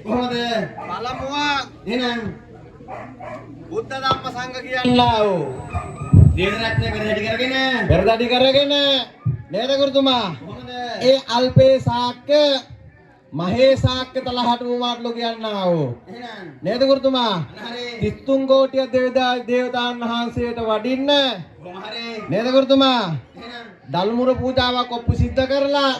කොහොමද? පළමුව එහෙනම් බුද්ධ ධම්ම සංඝ කියනවා. දේශරත්නය පෙරදැඩි කරගෙන නේද ගුරුතුමා? කොහොමද? ඒ අල්පේ ශාක්‍ය මහේ ශාක්‍ය තලහට වුමාටලු කියනවා. එහෙනම් නේද ගුරුතුමා? හරි. 33 කෝටිය දේවතාවුන් වහන්සේට වඩින්න. හරි. නේද ගුරුතුමා? එහෙනම් දල්මුර පූජාවක් ඔප්පු සිද්ධ කරලා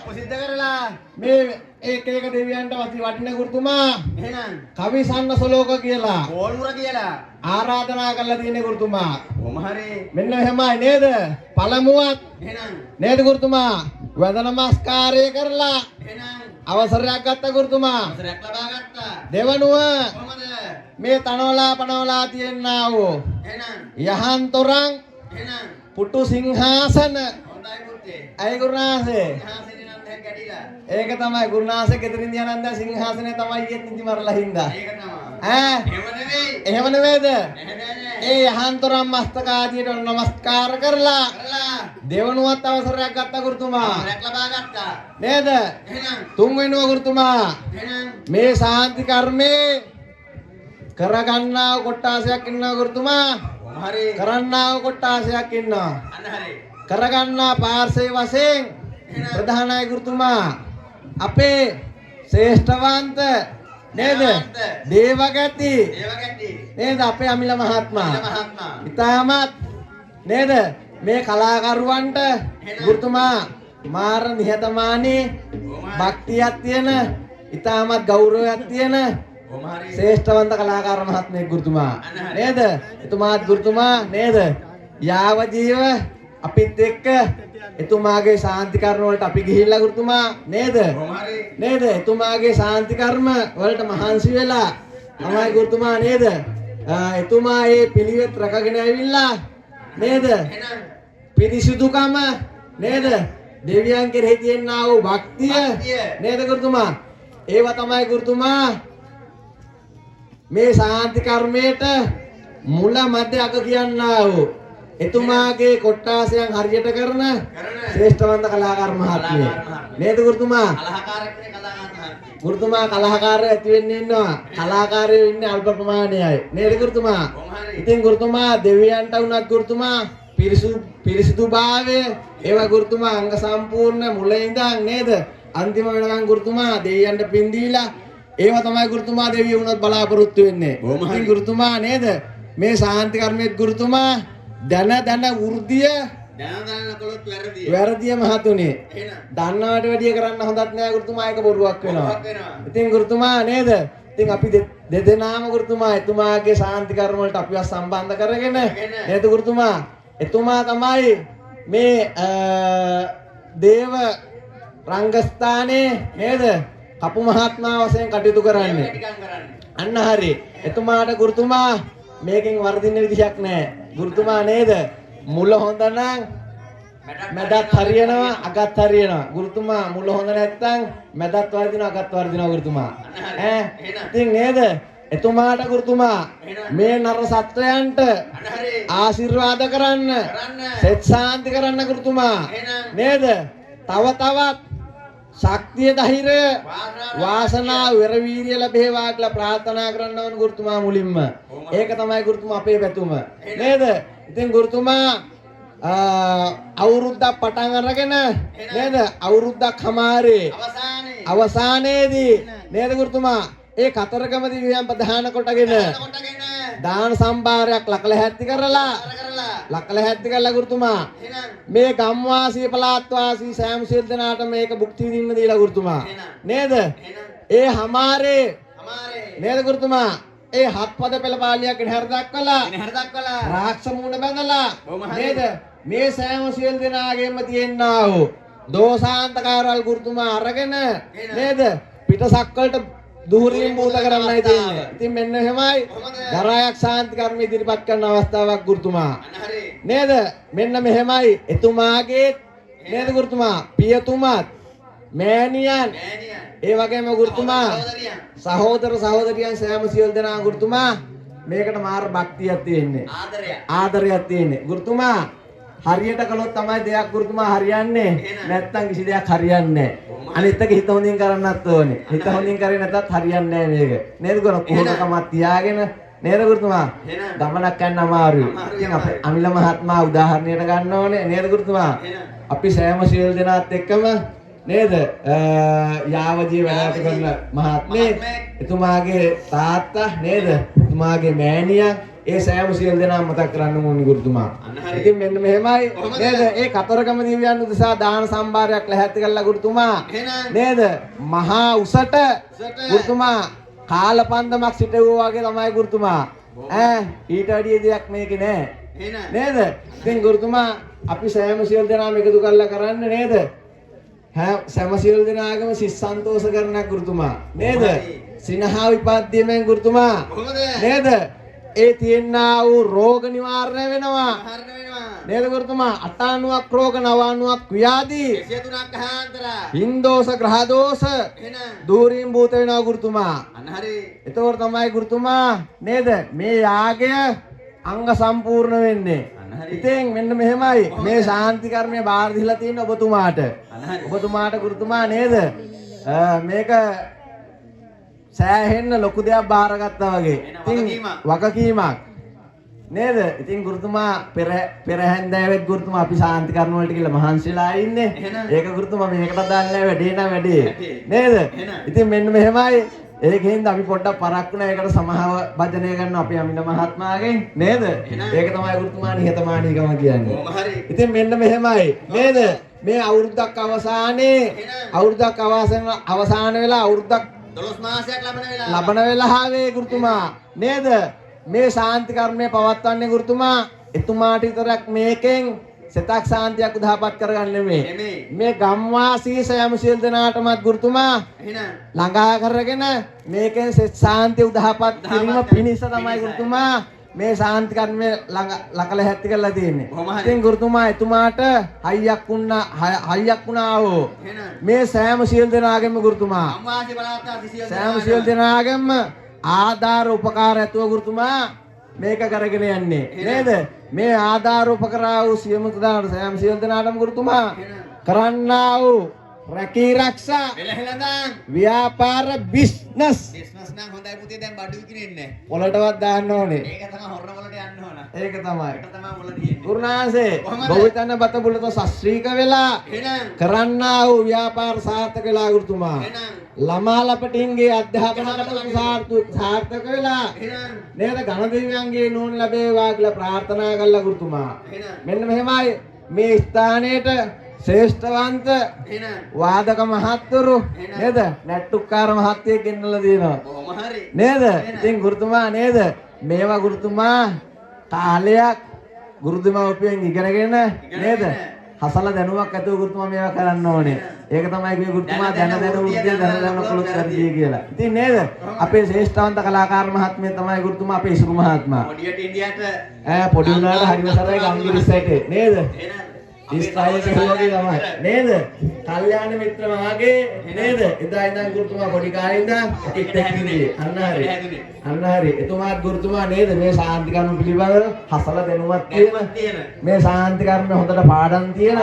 මේ එක දෙවියන්ට වටින ගුරුතුමා එහෙනම් කවිසන්න සලෝක කියලා ඕල්මුර කියලා ආරාධනා කරලා තියෙන ගුරුතුමා. කොහොම හරි මෙන්න එහෙමයි නේද? පළමුවත් එහෙනම් නේද ගුරුතුමා? වද නමස්කාරය කරලා එහෙනම් අවසරයක් ගත්ත ගුරුතුමා. අවසරයක් ලබා ගත්තා. දෙවනුව කොහොමද? මේ තනවලා පනවලා තියෙනා වූ එහෙනම් යහන්තොරන් එහෙනම් පුටු සිංහාසන ඇයි ගුරුනාසේ? ඒක තමයි ගුරුනාසේ ගෙදරින් දිහානන්ද සිංහාසනේ තමයි ඊයේත් නිදි මරලා හින්දා. ඒක තමයි. එහෙම නෙවෙයිද? ඒ යහන්තරම් මස්තක ආදියට නමස්කාර කරලා දෙවනුවත් අවසරයක් ගත්ත ගුරුතුමා. අවසරයක් ලබා ගත්තා. නේද? එහෙනම් තුන්වෙනිව ගුරුතුමා. එහෙනම් මේ ශාන්ති කර්මේ කරගන්නා කොට්ටාසයක් ඉන්නවා ගුරුතුමා. හරි. කරන්නා කොට්ටාසයක් ඉන්නවා. අන්න හරි. කරගන්නා පාර්ශව වශයෙන් ප්‍රධානයි ගුරුතුමා අපේ ශ්‍රේෂ්ඨවන්ත නේද? දේවගති නේද? අපේ අමිල මහත්මයා. ඉතාමත් නේද? මේ කලාකරුවන්ට ගුරුතුමා මාර නිහතමානී භක්තියක් තියෙන ඉතාමත් ගෞරවයක් තියෙන ශ්‍රේෂ්ඨවන්ත කලාකාර මහත්මයෙක් ගුරුතුමා නේද? එතුමාත් ගුරුතුමා නේද? යාව ජීව අපිත් එක්ක එතුමාගේ ශාන්ති කර්ම වලට අපි ගිහිල්ලා ගුරුතුමා නේද? නේද? එතුමාගේ ශාන්ති කර්ම වලට මහන්සි වෙලා තමයි ගුරුතුමා නේද? එතුමා මේ පිළිවෙත් රැකගෙන ඇවිල්ලා නේද? පිරිසුදුකම නේද? දෙවියන් කෙරෙහි තියෙනා වූ භක්තිය නේද ගුරුතුමා? ඒවා තමයි ගුරුතුමා මේ ශාන්ති කර්මයට මුල මැද අග කියනා වූ එතුමාගේ කොට්ටාසයන් හරියට කරන ශ්‍රේෂ්ඨවන්ත කලාකාර මහත්මිය නේද ගුරුතුමා? කලාකාරකනේ කලාකාර මහත්මිය. ගුරුතුමා කලාකාරය ඇති වෙන්නේ ඉන්නවා. කලාකාරයෝ ඉන්නේ අල්ප ප්‍රමාණයයි නේද ගුරුතුමා? ඉතින් ගුරුතුමා දෙවියන්ට වුණත් ගුරුතුමා පිරිසුදුභාවය ඒවා ගුරුතුමා අංග සම්පූර්ණ මුල ඉඳන් නේද? අන්තිම වෙනකන් ගුරුතුමා දෙවියන්ට පින් දීලා ඒවා තමයි ගුරුතුමා දෙවියෝ වුණත් බලාපොරොත්තු වෙන්නේ. ඉතින් ගුරුතුමා නේද? මේ ශාන්ති කර්මයේ ගුරුතුමා දන වෘද්ධිය කළොත් වැරදිය මහතුනේ. දන්නවට වැඩිය කරන්න හොඳත් නෑ ගුරුතුමා. ඒක බොරුවක් වෙනවා. ඉතින් ගුරුතුමා නේද? ඉතින් අපි දෙදෙනාම ගුරුතුමා එතුමාගේ ශාන්ති කර්ම වලට අපිව සම්බන්ධ කරගෙන නේද ගුරුතුමා? එතුමා තමයි මේ දේව රංගස්ථානයේ නේද? කපු මහත්මයා වශයෙන් කටයුතු කරන්නේ. අන්න හරි. එතුමාට ගුරුතුමා මේකෙන් වර්ධින්න විදිහක් නැහැ. ගුරුතුමා නේද? මුල හොඳ නම් මැදත් හරියනවා අගත් හරියනවා. ගුරුතුමා මුල හොඳ නැත්නම් මැදත් වර්ධිනවා අගත් වර්ධිනවා ගුරුතුමා. ඉතින් නේද? එතුමාට ගුරුතුමා මේ නර සත්වයන්ට ආශිර්වාද කරන්න සෙත් ශාන්ති කරන්න ගුරුතුමා නේද? තව තවත් ශක්තිය ධෛර්යය වාසනාව වෙරවීරිය ලැබේවා කියලා ප්‍රාර්ථනා කරන්න ඕන ගුරුතුමා මුලින්ම. ඒක තමයි ගුරුතුමා අපේ පැතුම නේද? ඉතින් ගුරුතුමා අවුරුද්දක් පටන් අරගෙන නේද? අවුරුද්දක් හමාරේ අවසානයේදී නේද ගුරුතුමා ඒ කතරගම දිවියන් ප්‍රධාන කොටගෙන දාන සම්භාරයක් ලකලහැත්ති කරලා ගුරුතුමා මේ ගම්වාසී පළාත්වාසී සෑම සියලු දෙනාට මේක භුක්ති විඳින්න දීලා ගුරුතුමා නේද? ඒ හමාරේ නේද ගුරුතුමා? ඒ හත්පද පෙළ පාලියක් ඉනහර දක්වලා රාක්ෂ මූණ බඳලා නේද? මේ සෑම සියලු දෙනාගේම තියෙනා වූ දෝසාන්තකාරවල් ගුරුතුමා අරගෙන නේද? පිටසක්වලට දුහුරින් බූත කරන්නයි තියෙන්නේ. ඉතින් මෙන්න එහෙමයි දරායක් ශාන්ති කර්ම ඉදිරිපත් කරන අවස්ථාවක් ගුරුතුමා නේද? මෙන්න මෙහෙමයි එතුමාගේ නේද ගුරුතුමා? පියතුමත් මෑණියන් ඒ වගේම ගුරුතුමා සහෝදර සහෝදරියන් සෑම සියලු දෙනා ගුරුතුමා මේකට මාර භක්තියක් තියෙන්නේ. ආදරයක් තියෙන්නේ. ගුරුතුමා හරියට කළොත් තමයි දෙයක් ගුරුතුමා හරියන්නේ. නැත්තම් කිසි දෙයක් හරියන්නේ නැහැ. අනිත් එක හිත හොඳින් කරන්නත් ඕනේ. හිත හොඳින් කරේ නැතත් හරියන්නේ නැහැ මේක. නේද කොහොමකමත් තියාගෙන නේද ගුරුතුමා? ගමනක් යන්න අමාරුයි. ඉතින් අපේ අමිල මහත්මයා උදාහරණයට ගන්න ඕනේ නේද ගුරුතුමා? අපි සෑම සියලු දෙනාත් එක්කම නේද යාවජී වැඩ කරන මහත්මේ එතුමාගේ තාත්තා නේද එතුමාගේ මෑණියා ඒ සෑම සියලු දෙනා මතක් කරන්න ඕනේ ගුරුතුමා. ඉතින් මෙන්න මෙහෙමයි නේද ඒ කතරගම දිව්‍යයන් උදෙසා දාන සම්භාරයක් ලැහැත්ති කළා ගුරුතුමා. නේද මහා උසට ගුරුතුමා කාලපන්දමක් සිටුවා වගේ තමයි ගුරුතුමා. ඊට වැඩිය දෙයක් මේකේ නෑ. නේද? ඉතින් ගුරුතුමා අපි සෑම සියලු දෙනාම එකතු කරලා කරන්නේ නේද? සෑම සියලු දෙනාගම සිත් සන්තෝෂ කරනක් ගුරුතුමා. නේද? සිනහා විපද්‍යයෙන් ගුරුතුමා. නේද? ඒ තියෙනා වූ රෝග නිවාරණය වෙනවා. නේද ගුරුතුමා? 98ක් රෝග 99ක් ව්‍යාධි 103ක් ග්‍රහාන්තර හින්දෝෂ ග්‍රහ දෝෂ දූරීන් භූත වෙනවා ගුරුතුමා. අන්න හරි. එතකොට තමයි ගුරුතුමා නේද මේ යාගය අංග සම්පූර්ණ වෙන්නේ. ඉතින් මෙන්න මෙහෙමයි මේ ශාන්ති කර්මය බාර දීලා තියෙන ඔබතුමාට. ඔබතුමාට ගුරුතුමා නේද මේක සෑහෙන්න ලොකු දෙයක් බාරගත්තා වගේ. ඉතින් වගකීමක් නේද? ඉතින් ගුරුතුමා පෙර හැන්දෑවෙත් ගුරුතුමා අපි ශාන්ති කර්ම වලට කියලා මහන්සිලා ඉන්නේ. ඒක ගුරුතුමා මේකට දාන්නේ වැඩේ නම් වැඩේ. නේද? ඉතින් මෙන්න මෙහෙමයි ඒකෙන්ද අපි පොඩ්ඩක් පරක්කුණා ඒකට සමාව භජනය කරන අපි අමින මහත්මයාගෙන් නේද? ඒක තමයි ගුරුතුමා නිහතමානීකම කියන්නේ. ඉතින් මෙන්න මෙහෙමයි නේද? මේ අවුරුද්දක් අවසාන වෙලා අවුරුද්දක් 12 මාසයක් ලබන වෙලාවේ ගුරුතුමා නේද? මේ ශාන්ති කර්මය පවත්වන්නේ ගුරුතුමා එතුමාට විතරක් මේකෙන් සිතක් ශාන්තියක් උදාපත් කරගන්න නෙමෙයි. මේ ගම්වාසී සෑම සියලු දෙනාටමත් ගුරුතුමා ළඟා කරගෙන මේකෙන් සිත ශාන්තිය උදාපත් කිරීම පිණිස තමයි ගුරුතුමා මේ ශාන්ති කර්මය ලකල හැත්ති කරලා තියෙන්නේ. ඉතින් ගුරුතුමා එතුමාට හයියක් වුණා වූ මේ සෑම සියලු දෙනාගෙම ගුරුතුමා සෑම සියලු දෙනාගෙම ආධාර උපකාර ඇතුව ගුරුතුමා මේක කරගෙන යන්නේ නේද? මේ ආධාර උපකාර වූ සියලු දෙනාටම ගුරුතුමා කරන්නා වූ රැකී ආරක්ෂා ව්‍යාපාර බිස්නස් නම් හොඳයි පුතේ දැන් බඩු විකිනෙන්නේ පොළටවත් දාන්න ඕනේ. ඒක තමයි හොරන වලට යන්න ඕන. ඒක තමයි. මොළ තියෙන්නේ. ගුරුනාසේ බොවිතන බත බුලත ශාස්ත්‍රීක වෙලා කරන්නා වූ ව්‍යාපාර සාර්ථක වෙලා ගුරුතුමා. ළමා ලපටින්ගේ අධ්‍යාපනකට සාර්ථක වෙලා නේද ඝන දෙවියන්ගේ නෝන් ලැබේවා කියලා ප්‍රාර්ථනා කළා ගුරුතුමා. මෙන්න මෙහෙමයි මේ ස්ථානයේට ශ්‍රේෂ්ඨවන්ත වාදක මහත්වරු නේද නැට්ටුක්කාර මහත්තයෙක් ගෙන්නලා දෙනවා. නේද? ඉතින් ගුරුතුමා නේද මේවා ගුරුතුමා කාලයක් ගුරුතුමා උපයෙන් ඉගෙනගෙන නේද හසල දැනුමක් ඇතුව ගුරුතුමා මේවා කරන්න ඕනේ. ඒක තමයි කිව්වේ ගුරුතුමා දැන උද්දී දැන කළොත් වැඩි කියලා. ඉතින් නේද අපේ ශ්‍රේෂ්ඨවන්ත කලාකාර මහත්මිය තමයි ගුරුතුමා අපේ ඉසුරු මහත්මයා. පොඩියට ඉන්දියාට පොඩි උනාට හරිම සරයි ගම්ගිරිස්සට නේද? ඉස්තාවක හොයගේ තමයි නේද? කල්යාණ මිත්‍ර මහගේ නේද? එදා ඉඳන් ගුරුතුමා පොඩි කාලේ ඉඳන් අපිත් එක්ක ඉන්නේ. අන්න හරි. එතුමාත් ගුරුතුමා නේද මේ ශාන්ති කර්ම පිළිබඳව හසල දැනුමක් තියෙන. මේ ශාන්ති කර්ම හොඳට පාඩම් තියෙන.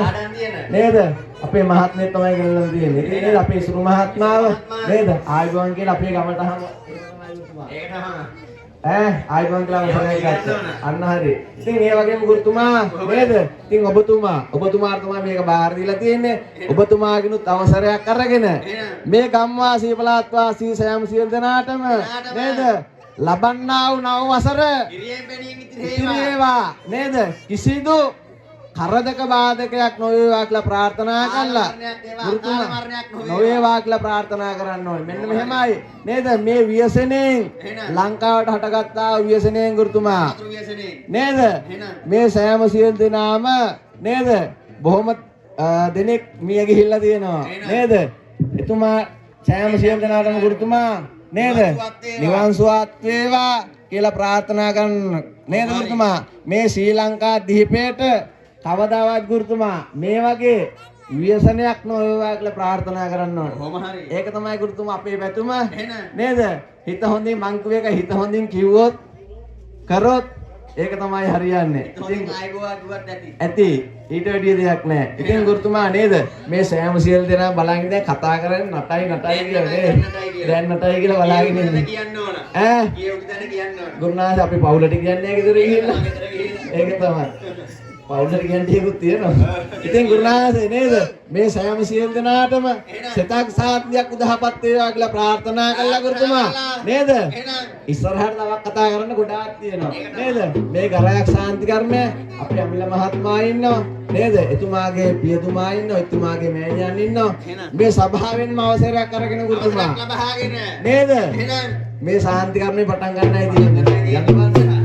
නේද? අපේ මහත්මිය තමයි ගෙනල්ලා තියෙන්නේ. ඉතින් නේද අපේ සුරු මහත්මාව නේද? ආයුබෝවන් කියලා අපේ ගමට අහම ඒක තමයි. ආයුබෝවන් කියලා වසරයි ගත්තා. අන්න හරි. ඉතින් ඒ වගේම ගුරුතුමා නේද? ඉතින් ඔබතුමාට තමයි මේක බාර දීලා තියෙන්නේ. ඔබතුමාගෙනුත් අවසරයක් අරගෙන මේ ගම්වාසී පළාත් වාසී සෑම සියලු දෙනාටම නේද? ලබන්නා වූ නව වසර ඉතිරියේවා නේද? කිසිදු කරදක බාධකයක් නොවේවා කියලා ප්‍රාර්ථනා කළා. ගුරුතුමා නොවේවා කියලා ප්‍රාර්ථනා කරන්න ඕනේ. මෙන්න මෙහෙමයි නේද? මේ ව්‍යසනයෙන් ලංකාවට හටගත්තා ව්‍යසනයෙන් ගුරුතුමා නේද? මේ සෑම සියලු දෙනාම නේද? බොහොම දෙනෙක් මිය ගිහිල්ලා තියෙනවා නේද? එතුමා සෑම සියලු දෙනාටම ගුරුතුමා නේද? නිවන් සුවත් වේවා කියලා ප්‍රාර්ථනා කරන නේද ගුරුතුමා? මේ ශ්‍රී ලංකා දීපේට කවදාවත් ගුරුතුමා මේ වගේ ව්‍යසනයක් නොවේවා කියලා ප්‍රාර්ථනා කරන්න ඕනේ. ඒක තමයි ගුරුතුමා අපේ පැතුම නේද? හිත හොඳින් මං කියේක හිත හොඳින් කිව්වොත් කරොත් ඒක තමයි හරියන්නේ. ඉතින් ආයිගෝවා කිව්වත් ඇති. ඇති. ඊට වැඩිය දෙයක් නැහැ. ඉතින් ගුරුතුමා නේද? මේ සෑම සියලු දෙනා බලන් ඉඳන් කතා කරන්නේ නටයි කියලා නේද? දැන් නටයි කියලා බලාගෙන ඉන්නේ. කියන්න ඕන. ඈ? කියෝක දැන කියන්න ඕන. ගුරුනාථ අපි පවුලට කියන්නේ ගෙදර ගිහිල්ලා. ඒක තමයි. පවුලට කියන්නේ ඒකුත් තියෙනවා. ඉතින් ගුරුනාථ නේද? මේ සෑම සියලු දෙනාටම සතක් සාත්‍යයක් උදහපත් වේවා කියලා ප්‍රාර්ථනා කළා ගුරුතුමා. නේද? ඉස්සරහට තවක් කතා කරන්න ගොඩාක් තියෙනවා. නේද? මේ ගරයක් ශාන්ති කර්මය අපේ අමිල මහත්මයා ඉන්නවා. නේද? එතුමාගේ පියතුමා ඉන්නවා. එතුමාගේ මෑණියන් ඉන්නවා. මේ සභාවෙන්ම අවසරයක් අරගෙන ගුරුතුමා. නේද? මේ ශාන්ති කර්මය පටන් ගන්නයි තියෙන්නේ. යන්න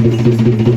Thank you.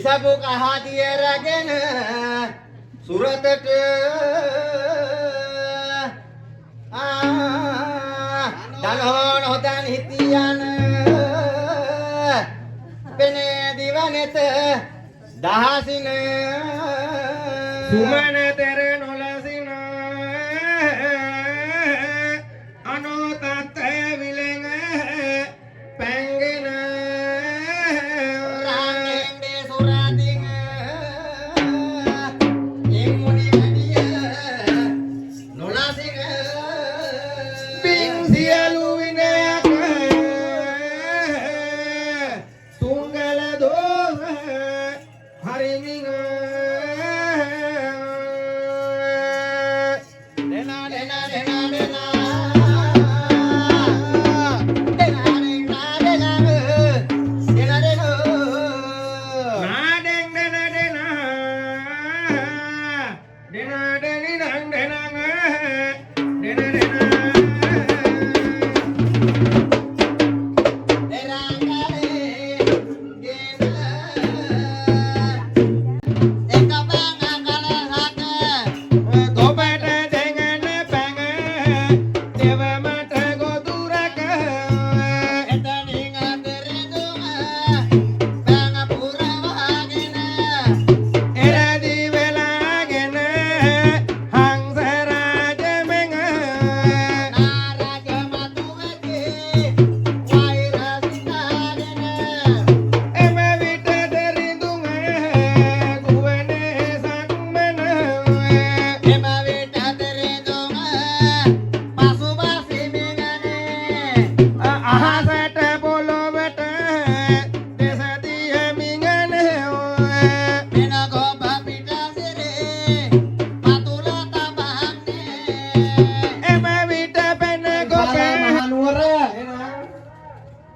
Isabuk ahadiya ragen suratat danon hodan hitian bene divanet dahasin sumane tere nolasin anotat vileng pengen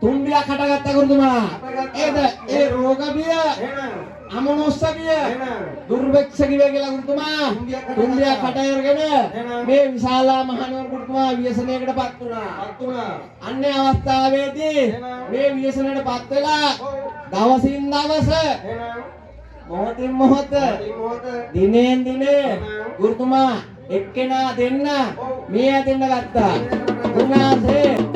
තුම්බියක් හටගත්තා ගුරුතුමා. ඒද ඒ රෝග බිය අමනුස්ස බිය දුර්භක්ෂ කිය කියලා ගුරුතුමා තුම්බියක් හට අරගෙන මේ විශාලා මහනුවර ගුරුතුමා ව්‍යසනයකටපත් වුණා. අන්නේ අවස්ථාවේදී මේ ව්‍යසනයටපත් වෙලා දවසින් දවස මොහොතින් මොහොත දිනෙන් දින ගුරුතුමා එක්කෙනා දෙන්න මේ ඇදෙන්න ගත්තා. උන්වහන්සේ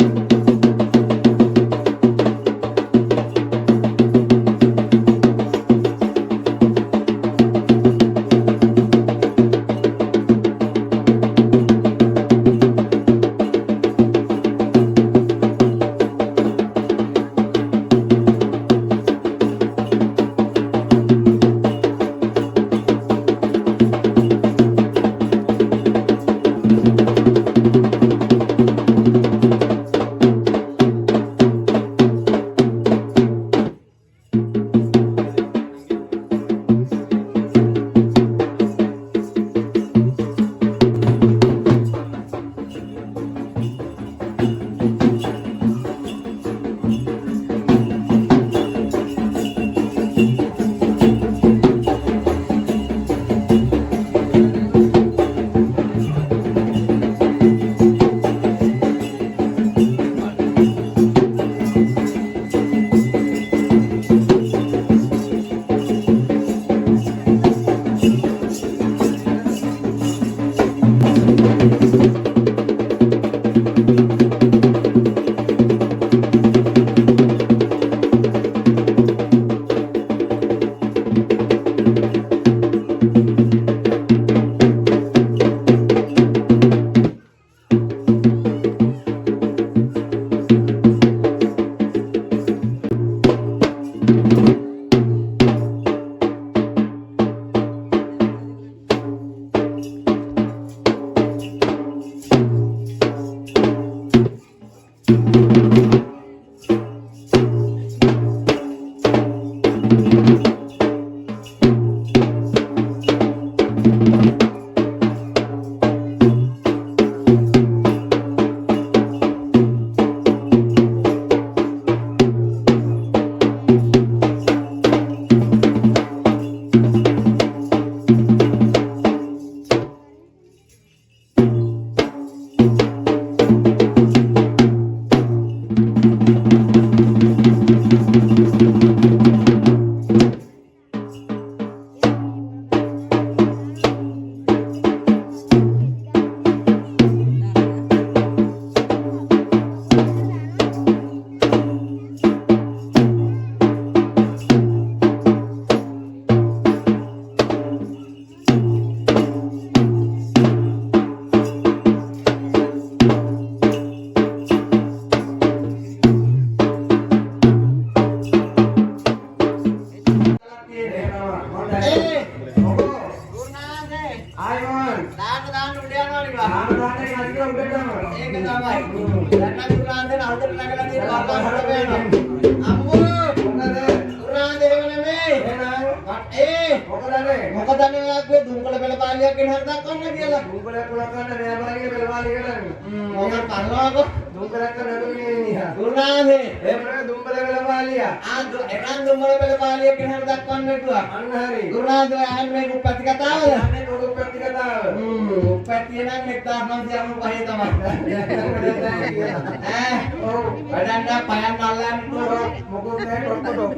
මොකද අනේ ඔයාගේ දුම්කල පෙළපාලියක් ගෙන හරි දක්වන්න කියලා. මොකද කරනවද? ගුරුනාථේ එකන් දුම්කල පෙළපාලියක් ගෙන හරි දක්වන්න හිතුවා. ගුරුනාථ ආන්නේ උප්පත්ති කතාවද? උප්පත්තිය නම් 1995 තමයි. වැඩන්න පයන් අල්ලන්න මොකද කොට්ටෝ.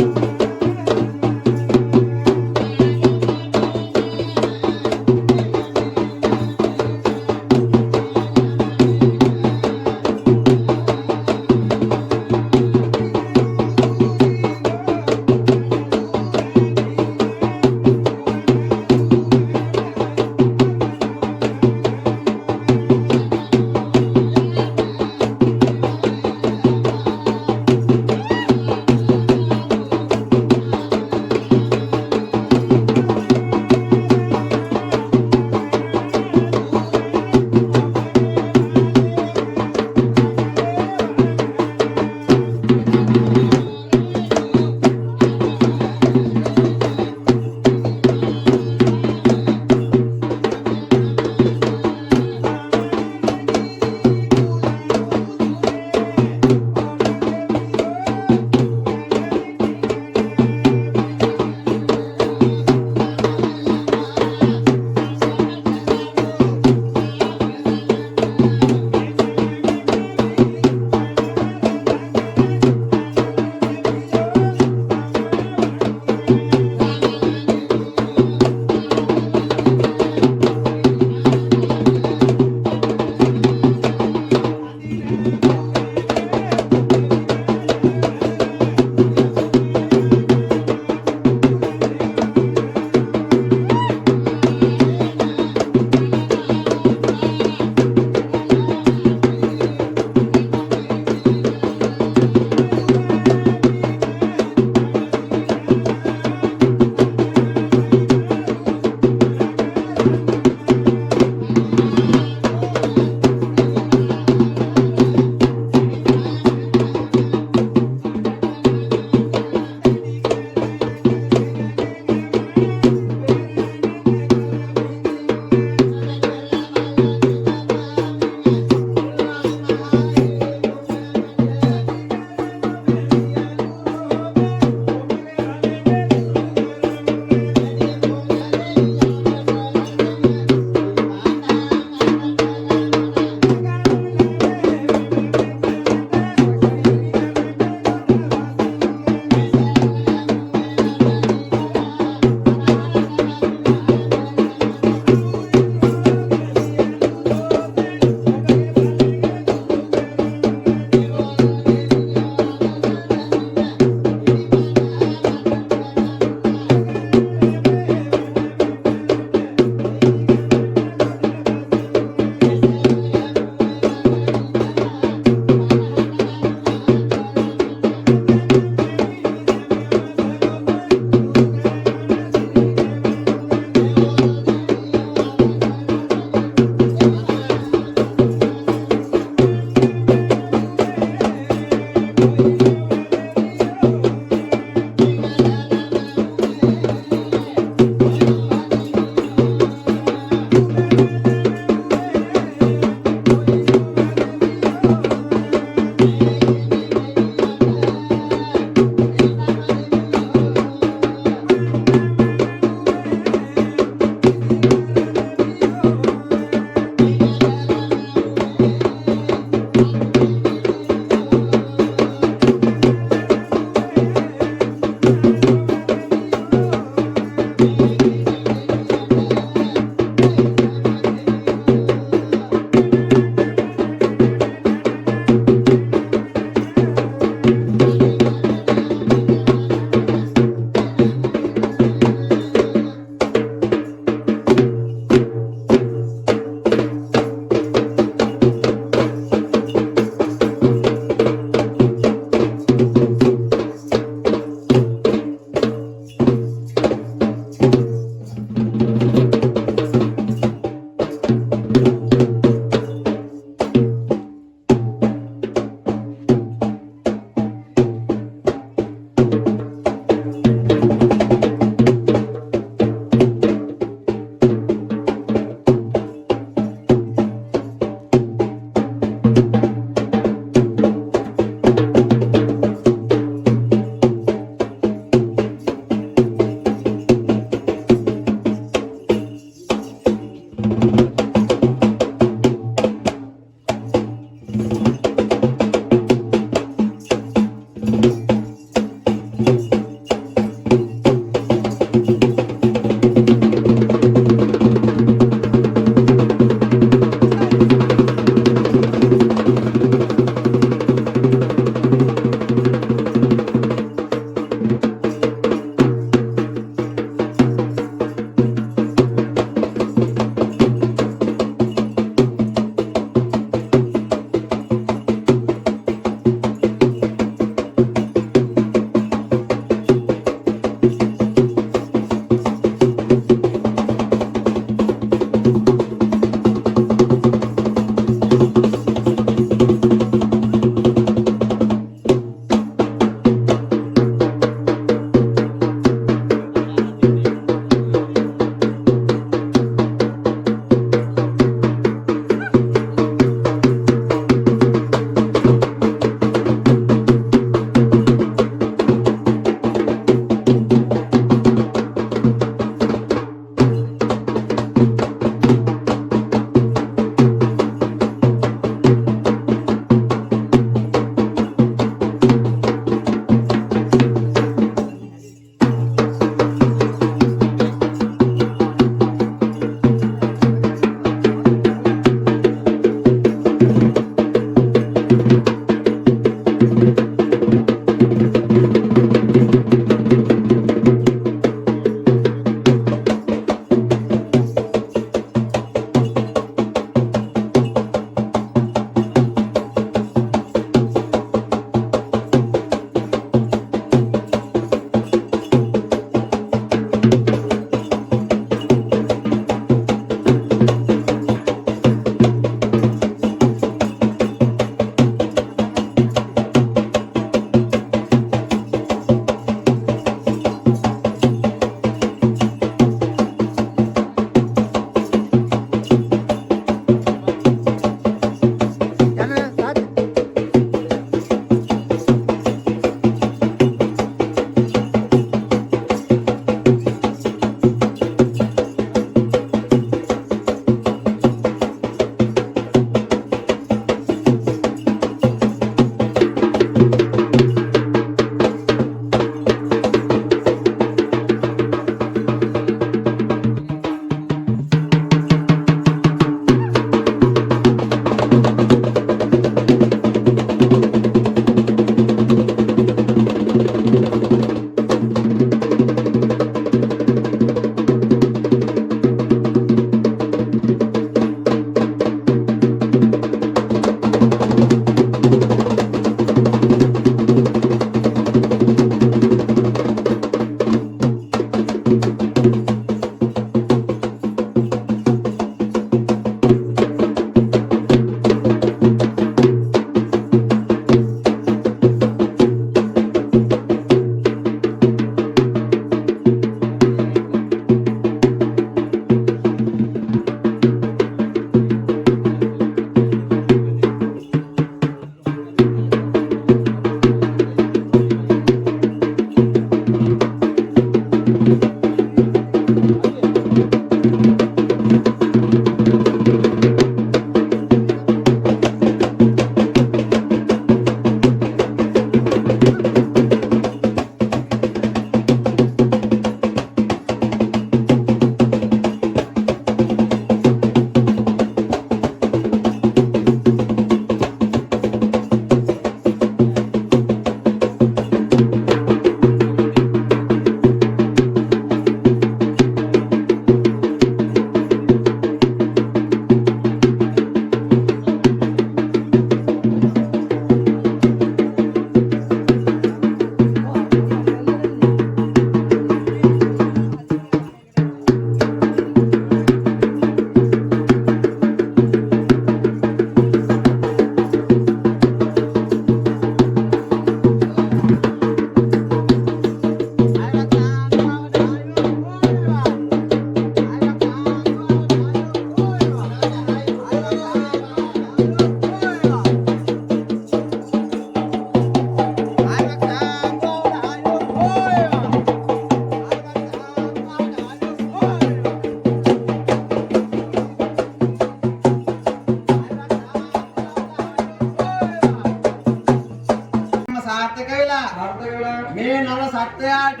සත්වයාට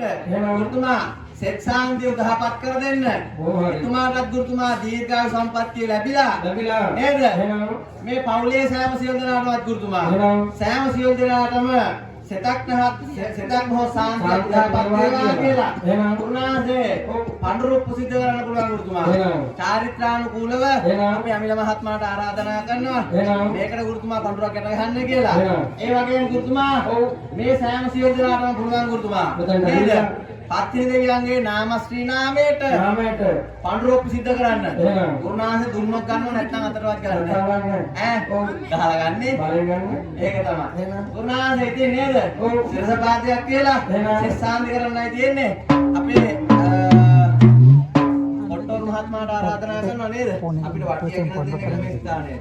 ගුරුතුමා සෙත් සාන්තිය උදහපත් කර දෙන්න. එතුමාටත් ගුරුතුමා දීර්ඝායු සම්පන්නිය ලැබිලා නේද? මේ පවුලේ සෑම සියලු දෙනාටවත් ගුරුතුමා සෑම සියලු දෙනාටම සෙතක් හෝ සාන්තියක් උදහපත් වේවා කියලා ගුරුනාථේ පඬුරුප්පු සිද්ධ කරන්න පුළුවන් ගුරුතුමා. චාරිත්‍රානුකූලව අපි අමිල මහත්මයාට ආරාධනා කරනවා මේකට ගුරුතුමා පඬුරක් යට ගහන්න කියලා. ඒ වගේම ගුරුතුමා මේ සෑම සියලු දෙනාටම පුළුවන් ගුරුතුමා නේද? පත්තිනි දෙවියන්ගේ නාම ශ්‍රී නාමයට පඬුරුප්පු සිද්ධ කරන්න. ගුරුනාථ දුන්නක් ගන්නව නැත්නම් අතරවත් ගන්න. ගහලා ගන්නේ. ඒක තමයි. ගුරුනාථ ඉතින් නේද? සිරස පාදයක් කියලා සෙස්සාන්ති කරන්නයි තියෙන්නේ. අපේ පොට්ටෝල් මහත්මයාට ආරාධනා කරනවා නේද? අපිට වට්ටියක් ගෙනත් දෙන්න කියලා මේ ස්ථානයේ.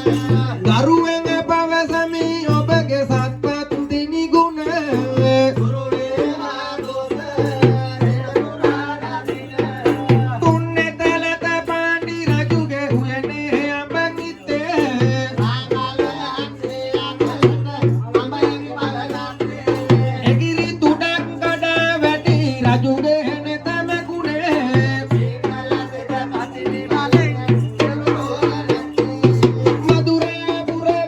ගරුවෙන් පවසමි ඔබගේ සත්පත් දිනි ගුණ තුන්නේ තලත පාණ්ඩි රජුගේ උයනේ අඹ නිත්තේ එගිරි තුඩක් කඩා වැටි රජුගේ නෙතම ගුණේ මధుරාපුරේ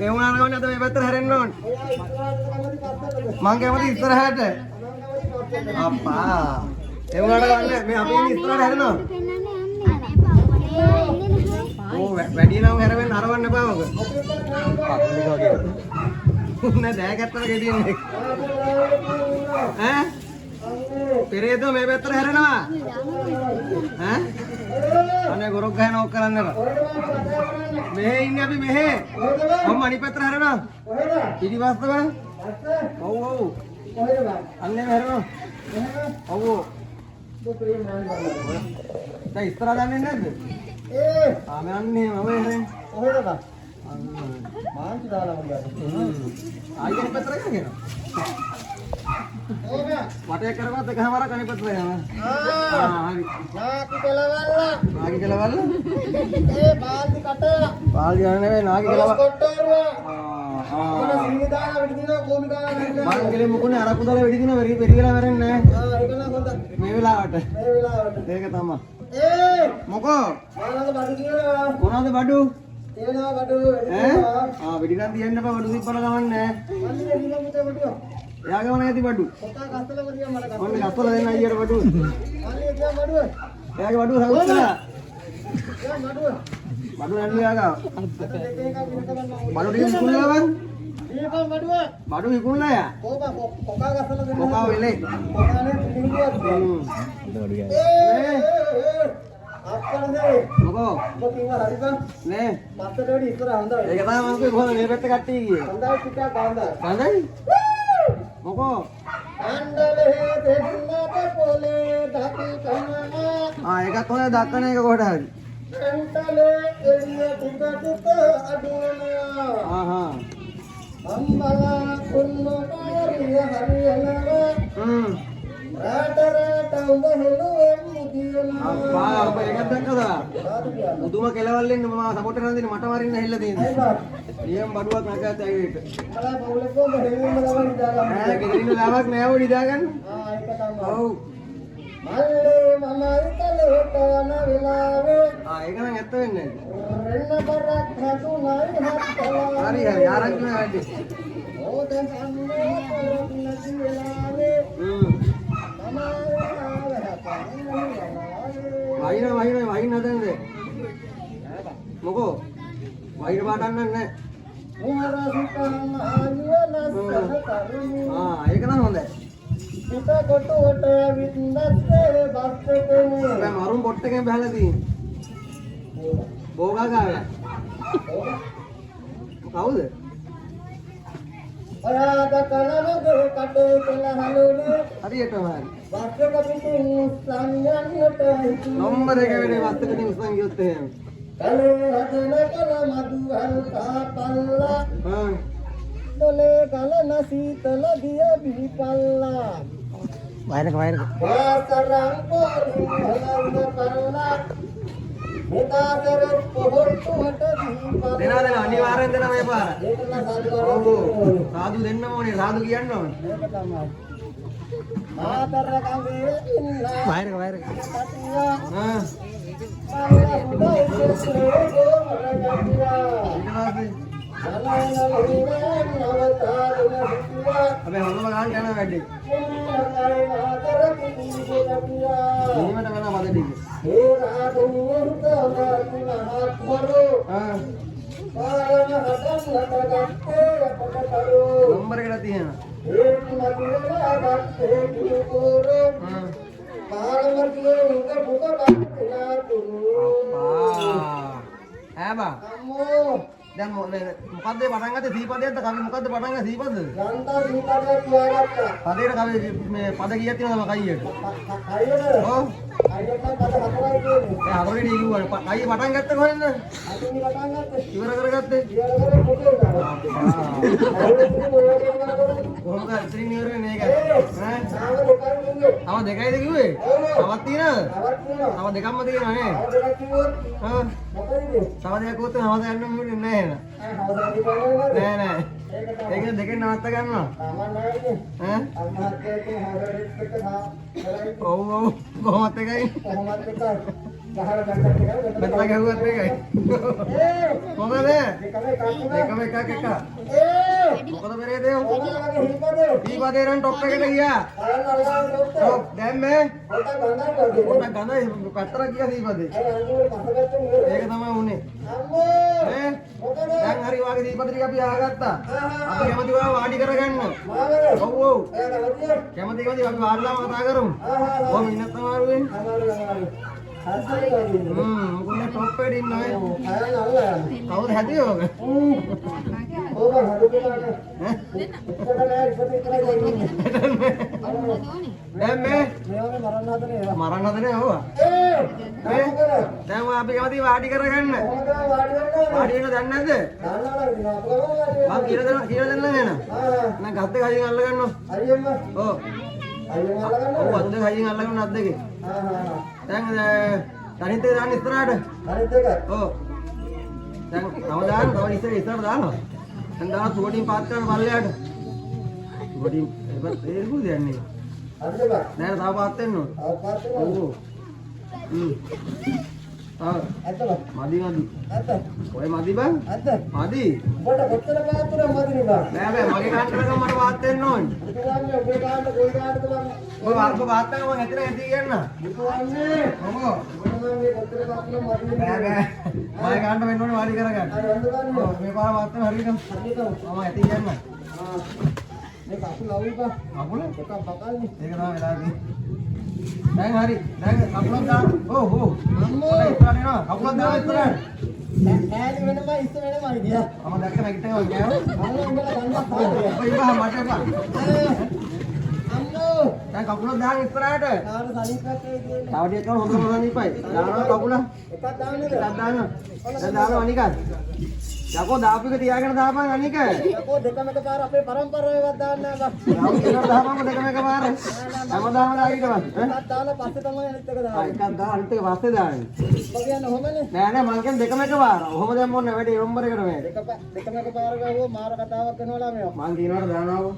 ඒ වුණාට ගමන් අද මේ පැත්තට හැරෙන්න ඕන. මං කැමති ඉස්සරහට. අප්පා. ඒ වුණාට ගමන් මේ අපි ඉස්සරහට හැරෙනවා. ඕ වැඩි නම් හැරෙන්න හරවන්න එපා මොක. නෑ දැයකටට ගෙඩියන්නේ. ඈ? පෙරේතෝ මේ පැත්තට හැරෙනවා. ඈ? අනේ ගොරක් ගහන ඕක කරන්න එපා. මෙහෙ ඉන්නේ අපි මෙහෙ. මම අනිත් පැත්තට හැරෙනවා. පිටිපස්සට බලන්න. ඔව් ඔව්. අන්නේ හැරෙනවා. ඔව් ඔව්. දැන් ඉස්සරහ ගන්නේ නැද්ද? ආ මම යන්නේ මම හැරෙන්නේ. කොහෙද බා? මාන්ති දාලා මම ගන්න. ආයෙත් පැත්තට ගියනවා. වටේ කරවත් එකමාරක් අනිත් පැත්තට යනවා. හරි. නාකි කෙලවල්ලා. නාකි කෙලවල්ලා? ඒ බාල්දි කට. බාල්දි ගන්න නෙවෙයි නාකි කෙලවල්ලා. කොට්ටෝරුවා. මොන සීනිදාලා වෙඩි දිනවා කොමි දාලා ගන්න. මං ගෙලේ මුකුනේ අරක්කු දාලා වෙඩි දිනවා වෙරි වෙලා වැරෙන්නේ නැහැ. ඒක නම් හොඳයි. මේ වෙලාවට. මේ වෙලාවට. ඒක තමයි. මොකෝ? මොනවද බඩු කියනවා? මොනවද බඩු? තේනවා බඩු වෙඩි දිනවා. වෙඩි නම් තියන්න බෑ බඩු තිබ්බන ගමන්නේ. මල්ලි වෙඩි නම් පුතේ බඩුව. එයාගේ මොන ඇති බඩු? කොටා ගස්සලම දියා මල ගන්න. ඔන්න ගස්සල දෙන්න අයියට බඩු. මල්ලි එයා බඩුව. එයාගේ බඩුව සවුස්සලා. එයා බඩුව. බඩුව නැන්නේ එයාගා. බඩු ටික විකුණලා වන්. දීපන් බඩුව. බඩු විකුණලා යා. කොකා ගස්සල දෙන්න. කොකා වෙලේ. කොකානේ පිළිගුවත්. මොකෝ? මොකින්ව හරිද? නේ. පස්සට වැඩි ඉස්සර හොඳයි. ඒක තමයි මම කිව්වේ කොහොමද මේ පැත්ත කට්ටිය ගියේ. හොඳයි ටිකක් හොඳයි. හොඳයි? මොකෝ? අණ්ඩලේ දෙන්නට පොලේ දකි කනවා. ඒකත් හොඳයි දක්කන එක කොහෙද හරි. අණ්ඩලේ එළිය ටික ටික අඩුවනවා. අම්මලා කුන්නෝ කාරිය හරියනවා. රාතරට උඹ හෙළුවෙන් මුදියනවා. අප්පා ඔබ එකක් දැක්කද? මුදුම කෙලවල්ලෙන් මම සපෝට් කරන දෙන්නේ මට වරින්න හැල්ල තියෙනවා. නියම් බඩුවක් නැගගත්ත ඇයිට. මලා පවුලේ කොහොම හෙළුවෙන් ගලවන්න ඉඳලා. ඈ ගෙදරින් ලාවක් නෑව නිදාගන්න. ඒක තමයි. ඔව්. මල්ලේ මම ඉතලේට යන වෙලාවේ. ඒක නම් ඇත්ත වෙන්නේ නෑ. රෙන්න බරක් හදුනයි හත්ලා. හරි හරි ආරංචි නෑ වැඩි. ඕ දැන් අන්නේ පොරොත් නැති වෙලාවේ. වහින හදන්නද? මොකෝ? වහින පාටන්න නැහැ. ඒක නම් හොඳයි. පිට කොටුවට වින්දස්සේ බස්සකනේ. මම මරුන් පොට් එකෙන් බහලා තියෙන්නේ. බෝගා ගාලා. කවුද? ඔයාට කලනගේ කටේ කෙලහලුනේ. හරියටම හරි. වස්සක පිටින් සංයන්නට නම්බර එක වෙලේ වස්සක පිටින් සංගියොත් එහෙම. කලේ හදන කල මදුහල් කාපල්ලා. දොලේ කලන සීතල දිය බිහිපල්ලා. වයරක වාසරං පොරින් හලන්න පල්ලා. මෙතාතර පොහොට්ටුවට දීපල්ලා. දෙනා අනිවාර්යෙන් දෙනා මේ පාර. ඒක නම් සාදු දෙන්නම ඕනේ සාදු කියන්න ඕනේ. ඒක තමයි. මාතර කම්බේ ඉන්නා වයරක අබේ හොඳම ගාන යන වැඩි. මේකට වෙන මද ටික. ඒ රාදුරුත වරතුනහත් වරෝ. පාරම හදන්නට ගත්තේ අපට කරෝ. නම්බර එකට තියෙනවා. ඒක මතුවලා ගත්තේ කිව්වෝ. පාරම කියේ උඹ පුත බක්ලා තුරු. අප්පා. බා. අම්මෝ. දැන් මොකද්ද පටන් ගත්තේ සීපදයක්ද කවි මොකද්ද පටන් ගත්තේ සීපදද? යන්තා සීපදයක් තියාගත්තා. පදේට කවි මේ පද කීයක් තියෙනවද කයියට? කයියට? ඔව්. කයියට පද හතරයි තියෙන්නේ. දැන් හතරේ ඩීගුවා කයිය පටන් ගත්තේ කොහෙන්ද? අතින් පටන් ගත්තේ. ඉවර කරගත්තේ? ඉවර කරේ පොතේ දාලා. කොහොමද ඉතින් ඉවරනේ මේක? ඈ? තව දෙකයිද කිව්වේ? තවත් තියෙනවද? තව දෙකක්ම තියෙනවා නේ. තව දෙකක් කිව්වොත් මොකද? තව දෙකක් උත් නවත යන්න ඕනේ නැහැ. නෑ ඒක දෙකෙන් නවත්ත ගන්නවා. ඈ? ඔව් කොහොමද එකයි? කොහොමද එකයි? Betul gawat මේකයි. මොකද? එකම එකක්. මොකද බරේ දෙව? දීපදේ රන් টොප් එකට ගියා. ඔව් දැන් මේ පොඩක් ගඳයි පැත්තට ගියා දීපදේ. ඒක තමයි උනේ. ඈ දැන් හරි වාගේ දීපද ටික අපි අහගත්තා. අපි කැමති ඔයා වාඩි කරගන්න. ඔව් ඔව්. කැමති අපි වාඩිලා කතා කරමු. ඔව් ඉන්න තමයි වෙන්නේ. මුකුන්නේ টොප් එකේ ඉන්නවනේ. කවුද හැදුවේ ඔක? ඕක හදුවාට. දැන් මේ මරන්න හදනේ ඕවා. දැන් අපි කැමති වාඩි කරගන්න. වාඩි වෙන්න දන්නේ නැද්ද? මම කියලා දෙන්න නේද? මම ගත්ත ගහින් අල්ල ගන්නවා. හරියම්ම. ඔව්. ඔව් අද්ද ගහින් අල්ල ගන්න අද්දගේ. දැන් තනිත් එක දාන්න ඉස්සරහට. තනිත් එක. ඔව්. දැන් තව දාන්න තව ඉස්සරහට දානවා. දැන් දාන සුවටින් පාත් කරන පල්ලයට. සුවටින් ඒක දෙන්නේ. හරිද බා? නෑ තව පාත් වෙන්න ඕන. තව පාත් වෙන්න ඕන. ඔව්. ඇත්තද? මදි. ඇත්ත. ඔය මදි බං? ඇත්ත. මදි. ඔබට කොච්චර පාත් කරා මදි නේ බං? නෑ මගේ කාන්ටරක මට පාත් වෙන්න ඕනේ. ඉතින් ඔබේ කාන්ට කොයි කාන්ටද බං? ඔය වර්ග පාත් එක මම ඇතර ඇති කියන්න. ඉතින්නේ. මොකෝ? මේ කොච්චර පාත් කරා මදි නේ. නෑ මගේ කාන්ට වෙන්න ඕනේ වාඩි කරගන්න. හරි වන්ද ගන්න. ඔව් මේ පාර පාත් වෙන හරියටම. මම ඇති කියන්න. මේ කකුල අවුල්පා. කකුල? එකක් බකල්නේ. ඒක තමයි වෙලා තියෙන්නේ. දැන් හරි. දැන් කකුලක් දාන්න. ඔව් ඔව්. අම්මෝ. ඉස්සරහට එනවා. කකුලක් දාන්න ඉස්සරහට. නෑ වෙනමයි ඉස්ස වෙනමයි ගියා. මම දැක්ක නැගිටිනවා ගෑව. අම්මෝ උඹලා ගන්නත් පාරේ. ඔය ඉබා මට එපා. අම්මෝ. දැන් කකුලක් දාන්න ඉස්සරහට. ආර සනීපයක් කියන්නේ. තව ටිකක් කරලා හොඳම සනීපයි. දානවා කකුල. එකක් දාන්නද? එකක් දාන්න. දැන් දානවා අනිකත්. යකෝ දාපික තියාගෙන දාපන් අනික. යකෝ දෙකම එකපාර අපේ පරම්පරාවේවත් දාන්න නෑ බා. දාපු දෙකම දාපන් දෙකම එකපාර. හැමදාම දාගිට පස්සේ. එකක් දාලා පස්සේ තමයි අනිත් එක දාන්නේ. එකක් දාලා අනිත් එක පස්සේ දාන්නේ. ඔබ කියන්නේ ඔහොමනේ. නෑ මං කියන්නේ දෙකම එකපාර. ඔහොම දැම්ම ඕනේ වැඩි නම්බර එකට මේ. දෙකම එකපාර ගාවෝ මාර කතාවක් කරනවා මේවා. මං කියනවාට දානවෝ.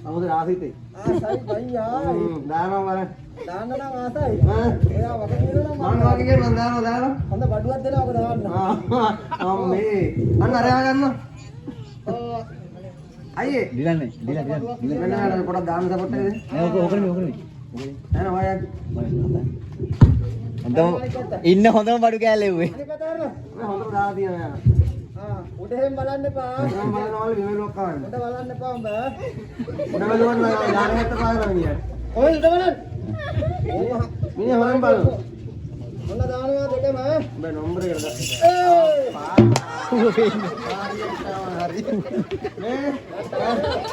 අමුද ආසිතේ. ආසයි බයියා. දානවා බලන්න. දාන්න නම් ආසයි. එයා වගේ කියනවා මම වගේ කියනවා දානවා. හොඳ බඩුවක් දෙනවා ඔක දාන්න. අම්මේ. අන්න අරයා ගන්න. අයියේ. දිලන්නේ. දිලා. වෙන පොඩක් දාන්න සපෝට් එකද? නෑ ඕකනේ. නෑ නෑ හොඳම ඉන්න හොඳම බඩු කෑල්ල එව්වේ. හොඳට දාලා තියෙනවා. උඩෙන් බලන්න එපා. මම බලනවලු විමලුවක් කවන්න. උඩ බලන්න එපා උඹ. උඩ බලන්න යාරකට පාරනවා මිනිහා. ඔය උඩ බලන්න. මිනිහා හොරෙන් බලනවා. මොන දානවා දෙකම උඹ නම්බර එකට ගන්න. හරි. මේ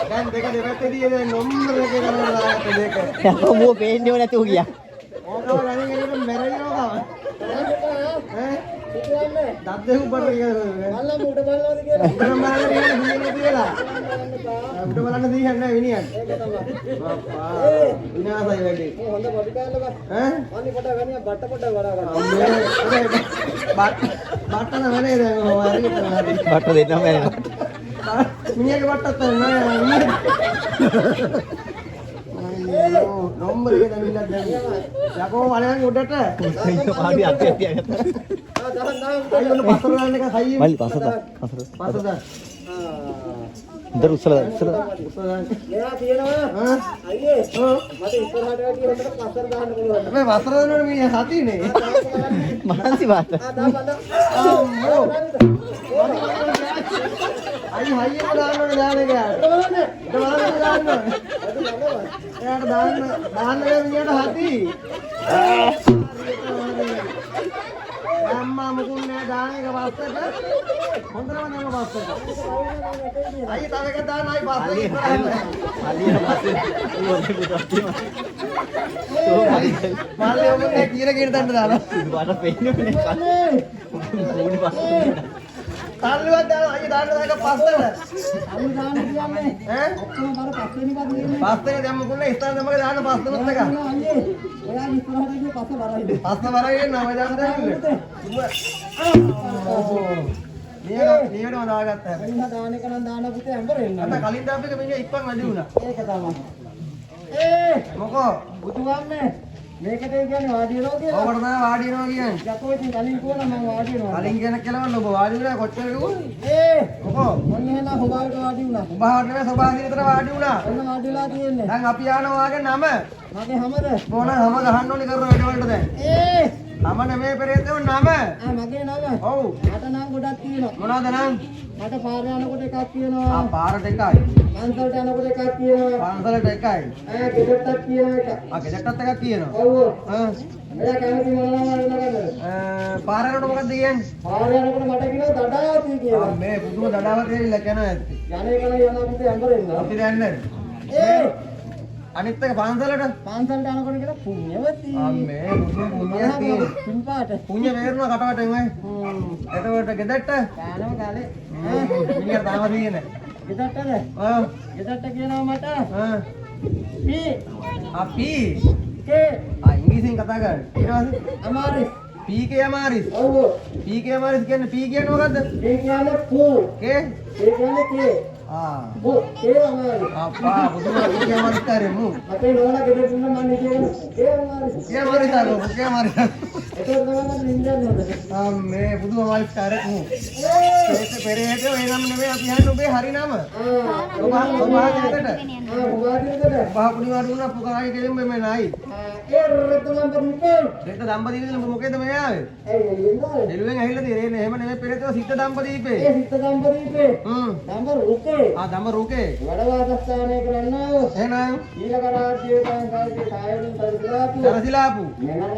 දැන් දෙක දෙපැත්තේදී නම්බර එක කරලා දාගත්ත දෙක. යකෝ මෝ පේන්නේ නැතුව ගියා. ඕකව ගණන් එන්න මැරෙනවා කව. දත් දෙක උඩට කියලා. මල්ලම උඩ බලනවාද කියලා. උඩ බලන්න කියලා. උඩ බලන්න දීහන්නේ විනියන්. ඒක තමයි. බප්පා. විනාසයි වැඩි. හොඳ පොඩි කාලක. අනි පොඩ වෙනිය බට්ට පොඩ වඩා ගන්න. බට්ටන වෙනේ දැන් ඔය හරියට හරි. බට්ට දෙන්නම බැහැ. මිනිහගේ බට්ටත් නැහැ. නම්බර එක දැන් ඉන්නත් දැන්. යකෝ වලයන් උඩට. පාඩි අක්කේ තියාගත්තා. අයියෝ පස්සට දාන්න එක හයියෙන්. මල්ලි පස්සට. ඉදර උස්සලා. මෙයා තියෙනවා. අයියේ. මට ඉස්සරහට වැඩි හොඳට පස්සට දාන්න පුළුවන්. මේ පස්සට දානකොට මේ හතිනේ. මහන්සි වාත. අම්මෝ. අයි හයියෙන් දාන්න ඕනේ දාන එක. බලන්න දාන්න. එයාට දාන්න මිනිහට හති. අම්මා මුකුන්නේ දාන එක පස්සට. හොඳටම නම පස්සට. අයි තව එකක් දාන්න අයි පස්සට ඉස්සරහට. අලිය පස්සේ ඕනේ පුතත්. මල්ලේ ඔබනේ කියන තැනට දානවා. බඩ පෙන්නේ නැහැ. ඕනේ පස්සේ. තල්ලුවක් දාලා අයි දාන්න දාක පස්සට. අලු දාන්න කියන්නේ ඈ ඔක්කොම බර පස්සේනේ බද දෙන්නේ. පස්සේ දැන් මුකුන්නේ ඉස්සරහ තමක දාන්න පස්සට එක. අයියේ ඔයා ඉස්සරහට ගිය පස්ස වරයිද. පස්ස වරගෙන නම දාන්න දෙන්නේ. නියමව දාගත්තා. මිනිහා දාන එක නම් දාන පුතේ හැඹරෙන්න. අත කලින් දාපු එක මිනිහා ඉක්පන් වැඩි වුණා. ඒක තමයි. මොකෝ බුදුවන්නේ මේකට කියන්නේ වාඩි වෙනවා කියලා. ඔබට තමයි වාඩි වෙනවා කියන්නේ. යකෝ ඉතින් කලින් කොහොමද මම වාඩි වෙනවා. කලින් කියන කෙලවන්න ඔබ වාඩි වෙලා කොච්චර කිව්වද? කොහොම? මොන්නේ එහෙනම් හොබාවට වාඩි වුණා. උඹහට නෙමෙයි සභාවේ විතර වාඩි වුණා. ඔන්න වාඩි වෙලා තියෙන්නේ. දැන් අපි යනවා වාගේ නම. මගේ හැමද? මොන හැම ගහන්න ඕනේ කරන වැඩ වලට දැන්. නම නෙමෙයි පෙරේතෝ නම. මගේ නම. ඔව්. මට නම් ගොඩක් තියෙනවා. මොනවද නම්? මට පාර යනකොට එකක් තියෙනවා. පාරට එකයි. පන්සලට යනකොට එකක් තියෙනවා. පන්සලට එකයි. ගෙදරටත් තියෙන එක. ගෙදරටත් එකක් තියෙනවා. ඔව්. ආ එයා කැමති මොනවා නේද? පාරකට මොකක්ද කියන්නේ? පාර යනකොට මට කියනවා දඩාවති කියලා. මේ පුදුම දඩාවක් ඇවිල්ලා කියනවා ඇත්ත. යන්නේ කන යන පුතේ අඹරෙන්න. අපි දන්නේ. අනිත් එක පන්සලට පන්සලට යනකොට කියලා පුණ්‍යවති. මේ පුදුම පුණ්‍යයක් තියෙනවා. පින්පාට. පුණ්‍ය වේරුණා කටවටෙන් ඔය. එතකොට ගෙදරට කානම කාලේ. පුණ්‍ය තාම තියෙන්නේ. ගෙදරටද? ගෙදරට කියනවා මට. පී. අපි කේ. ඉංග්‍රීසියෙන් කතා කරන්නේ. ඊට පස්සේ අමාරිස්. පීකේ අමාරිස්. ඔව්. පීකේ අමාරිස් කියන්නේ පී කියන්නේ මොකද්ද? ඒ කියන්නේ පූ. කේ? ඒ කියන්නේ කේ. බෝ ඒ අමාරිස්. අප්පා පුදුම පීකේ අමාරිස් කරමු. අපේ නෝනා ගෙදර දුන්න මම නිකන් ඒ අමාරිස්. පීකේ අමාරිස් ආරෝ පීකේ අමාරිස්. ඒක තමයි නින්දන්නේ හොඳ. මේ පුදුම අමාරිස් කරමු. ඒක පෙරේතෝ එනම නෙමෙයි අපි හන්නේ ඔබේ හරි නම. ඔබ ගෙදරට. ඔබ පුඩි වාඩි වුණා පුකාගේ කෙලින්ම මේ නයි. ඒ රෙද්දම බරිපේ. රෙද්ද දම්පදීපේ මොකේද මේ ආවේ? ඒ එළියෙන්ද? එළුවෙන් ඇහිලා තියෙන්නේ. එහෙම නෙමෙයි පෙරේතෝ සිත දම්පදීපේ. ඒ සිත දම්පදීපේ. දම්බර රුකේ. දම රූකේ. වඩවාදස්ථානය කරන්නව. එහෙනම් ඊළඟ රාජ්‍යයේ සංකාරයේ කායයෙන් පරිදලාපු. දරසිලාපු. මෙන්නම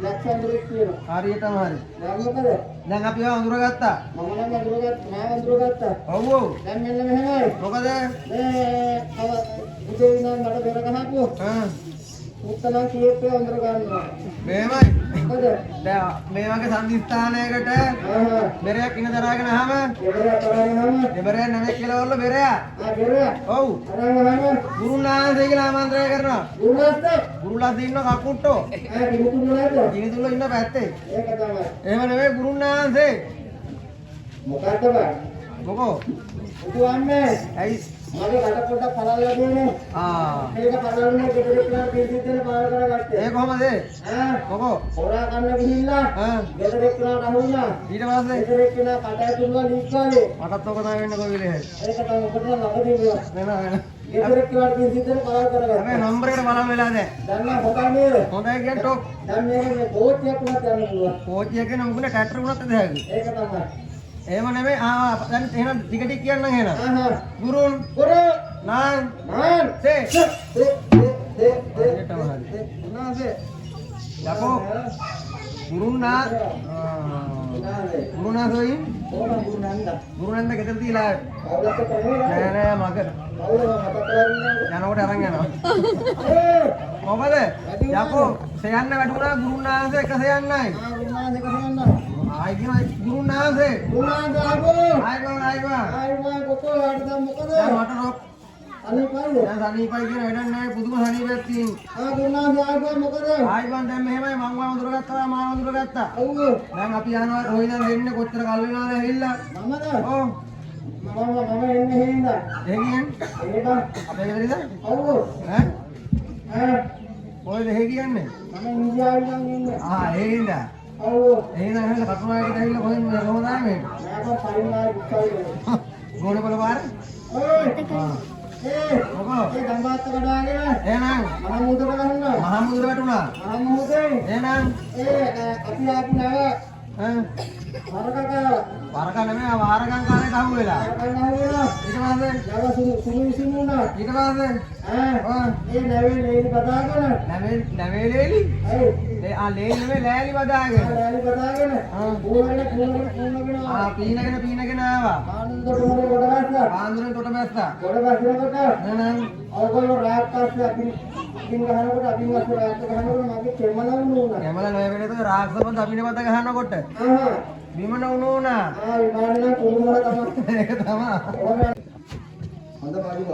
ලක්ෂන්දරෙක් කියනවා. හරියටම හරි. දැන් මොකද? දැන් අපි ඒවා අඳුරගත්තා. මම නම් අඳුරගත්තා. ඔව් ඔව්. දැන් මෙන්න මෙහෙමයි. මොකද? උදේ ඉඳන් මට බෙර ගහපුවා. උත්තම කීපේ අඳුර ගන්නවා. මෙහෙමයි. මොකද? දැන් මේ වගේ සම්දිස්ථානයකට බෙරයක් ඉන දරාගෙන ආවම බෙරයක් කරගෙනම බෙරයක් නෙමෙයි කියලා වල්ල බෙරයා. බෙරයක්. ඔව්. අරගෙන ගුරුනාථේ කියලා ආමන්ත්‍රණය කරනවා. ගුරුනාථ. ගුරුලාත් ඉන්න කකුට්ටෝ. කිමුතුන් නේද? කිනිතුල්ල ඉන්න පැත්තේ. ඒක තමයි. එහෙම නෙමෙයි ගුරුනාථේ. මොකද්ද බං? මොකෝ? උතුවන්නේ. ඇයි? මගේ කට පොඩ්ඩක් පළල්ලා දෙන්නේ. මේක පළල්ලා ගෙදර ඉස්සරහ පිළිසිද්දේ පාර කරගත්තේ. ඒ කොහමද? මොකෝ? හොරා කන්න ගිහිල්ලා ගෙදර එක්කනට අහුණා. ඊට පස්සේ ගෙදර එක්කන කට ඇතුළේ ලීක් කාලේ. මටත් ඔක තමයි වෙන්නේ කොයි වෙලේ. ඒක තමයි ඔකට ළඟදී වෙනවා. වෙන ගෙදර එක්කනට පිළිසිද්දේ පාර කරගත්තා. මේ නම්බර් එකට බලන්න වෙලා දැන්. දැන් නම් හොඳයි නේද? හොඳයි කියන්නේ ටොක්. දැන් මේකේ කෝච්චියක් උනත් යන්න පුළුවන්. කෝච්චිය කියන මුකුනේ ට්‍රැක්ටර් උනත් ඇදහැකි. ඒක තමයි. එහෙම නෙමෙයි දැන් එහෙනම් ටික ටික කියන්නම් එහෙනම්. ගුරුන් ගුරු නාන් නාන් සේ නාසේ යකෝ ගුරුන්නා ගුරුනාසෝයි ඕන ගුරුනන්ද ගුරුනන්ද ගෙදර තියලා අවුලක් කරන්නේ නෑ නෑ මග අවුල මතක කරගන්න යනකොට අරන් යනවා මොකද යකෝ සයන්න වැටුණා ගුරුනාසේ එක සයන්නයි ගුරුනාසේ කරන්න ආයි කියන ගුරුනාසේ ගුරුනාසේ ආගෝ ආයිවා කොකෝ වඩ මොකද දැන් මට රොක් අනිපයිද දැන් සනීපයි කියන වැඩක් නෑ පුදුම සනීපයක් තියෙන ගුරුනාසේ ආගෝ මොකද ආයිවන් දැන් මෙහෙමයි මං වාම දුරගත්තා මාව දුරගත්තා ඔව් දැන් අපි යනවා රොයිදන් දෙන්නේ කොච්චර කල් වෙනවද ඇවිල්ලා මමද ඔව් මම එන්නේ හේඳා ඒ කියන්නේ ඒක අපේ ගෙදරද ඔව් ඈ කොහෙද ඒ කියන්නේ මම ඉන්දියාවෙන් ඉන්නේ ඒ හින්දා ඔව් එහෙනම් එහෙනම් කටුනායකට ඇවිල්ලා කොහෙන්ද කොහොමද ආවේ මම පරිණාය විශ්වවිද්‍යාලේ ගෝණ බල පාර මොකෝ ඒ ගම්බාත් කඩාගෙන එහෙනම් මහා මුහුදට ගහනවා මහා මුදුර වැටුණා මහා මුහුදේ එහෙනම් අපි ආපු නැව වරකක වරක නෙමෙයි වාරකම් කාලේට අහු වෙලා ඊට පස්සේ නැව සුළු විසිනුණා ඊට පස්සේ ඒ නැවේ ලේලි බදාගෙන නැවේලේලි ලේලි නෙමෙයි ලෑලි බදාගෙන ලෑලි බදාගෙන පීනගෙන ආවා ආන්දරෙන් තොට බැස්සා එහෙනම් ඔයගොල්ලෝ රාත් පස්සේ අපි ගහනකොට අපි වස්තු රාත් ගහනකොට මගේ කෙමන වුණා. කෙමල නොවේලේ රාක්ෂසපද අපිනේ පද ගහනකොට බිමන වුණා. විමානේ කුළුමල තමයි. ඒක තමයි. හොඳ බඩුව.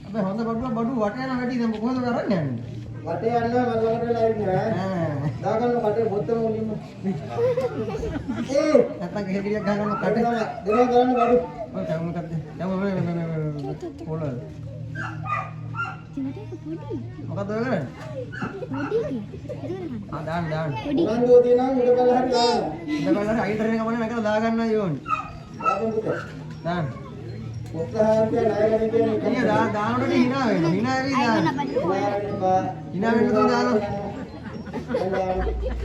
අපේ හොඳ බඩු වට යන වැඩි දැන් කොහොමද අරන් යන්නේ? වටේ යනවා මම ළඟට ලයින්නේ දාගන්න කටේ බොත්තම මුලින්ම නැත්තම් ගෙහෙලියක් ගහගන්න කටේ දෙනවා කරන්න බඩු ඔය කවුරුද දැන් පොළ මොකද ඔය කරන්නේ? ආ දාන්න. උනන්දුව තියෙනවා උඩ බලලා හරි දාන්න. ඉඳ බලලා අයිතරේ ගමන නැකලා දා ගන්නයි ඕනේ. දාපන් පුතේ. දාන්න. උත්සාහන්තය ණයගෙන කියන්නේ ඉතින් දානකොට hina වෙනවා. hina වෙවි දාන්න. hina වෙන්න තුන් දානවා.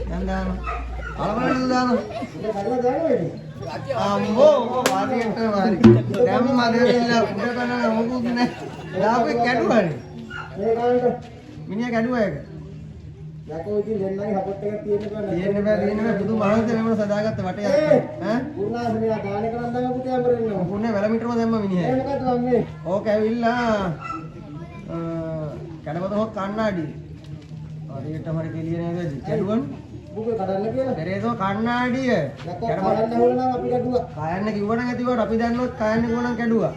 දැන් දානවා. අලවලට දානවා. උඩ බලලා දානවා. අම්මෝ වාදියට මාරි. දැන් මදෙල්ල උඩ බලන මොකුත් නැහැ. ලාපේ කැඩුවානේ. මේ කාණ්ඩ මිනිහා කැඩුවා ඒක. යකෝ ඉතින් දෙන්නගේ හපොට් එකක් තියෙන්න තියෙන්න බෑ බුදු මහන්සිය මෙමන සදාගත්ත වටයක් ඈ පුර්ණාසනියා දාන කරන් දැන් පුතේ අඹරෙන්නවා පුන්නේ වැලමිටරම දැම්ම මිනිහා ඒ මොකද වන්නේ ඕක ඇවිල්ලා කඩවත හොක් කණ්ණාඩි හරියටම හරි කෙලිය නේද කැඩුවන් බුකේ කඩන්න කියලා පෙරේතෝ කණ්ණාඩිය යකෝ කඩන්න ඕන නම් අපි කැඩුවා කයන්න කිව්වනම් ඇතිවට අපි දන්නොත් කයන්න කිව්වනම් කැඩුවා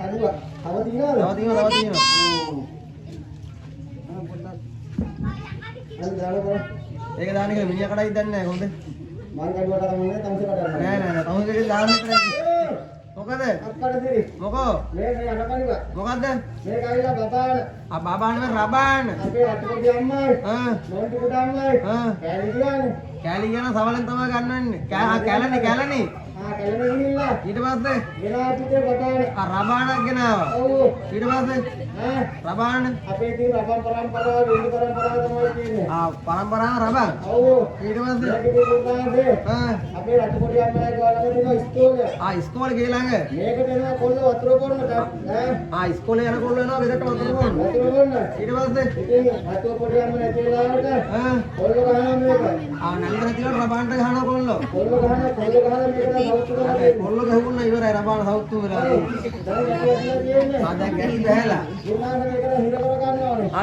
තව තියෙනවද අද දාලා ඒක දාන්න කියලා මිනිහා කඩයි දන්නේ නැහැ කොහොමද මං කඩුවට තමයි තමසේ කඩන්න නෑ තමුසේ දෙක දාන්න විතරයි මොකද අක්කට දිරි මොකෝ මේ අනපනිවා මොකද්ද මේ කයිලා බබාන බබාන මේ රබාන අපේ රටකොඩි අම්මයි මොන්ටි කුඩ අම්මයි කෑලි කියන්නේ කෑලි කියන සවලෙන් තමයි ගන්නවන්නේ කැලණි කැලණි ගිහිල්ලා ඊට පස්සේ ගෙනා පිටේ බබාන රබානක් ගෙනාවා ඔව් ඊට පස්සේ රබාන අපේ තියෙන රබන් පරම්පරාව වෙන පරම්පරාව තමයි තියෙන්නේ පරම්පරාව රබන් ඔව් ඊට පස්සේ අපේ රටකොඩි අම්මලා ගාලා තියෙන ඉස්කෝලේ ඉස්කෝලේ ගේ ළඟ මේකට එනවා කොල්ල වතුර බොන්නට ඉස්කෝලේ යන කොල්ල එනවා බෙදට වතුර බොන්න වතුර බොන්න ඊට පස්සේ ඉතින් රටකොඩි අම්මලා ඇතුළාවට කොල්ල ගහනවා මේක නංගර තියලා රබාන්ට ගහනවා කොල්ලෝ කොල්ල ගහලා මේක කොල්ල ගහුන්න ඉවරයි රබාන සවුත්තු වෙලා දැන් ගැටි බහැලා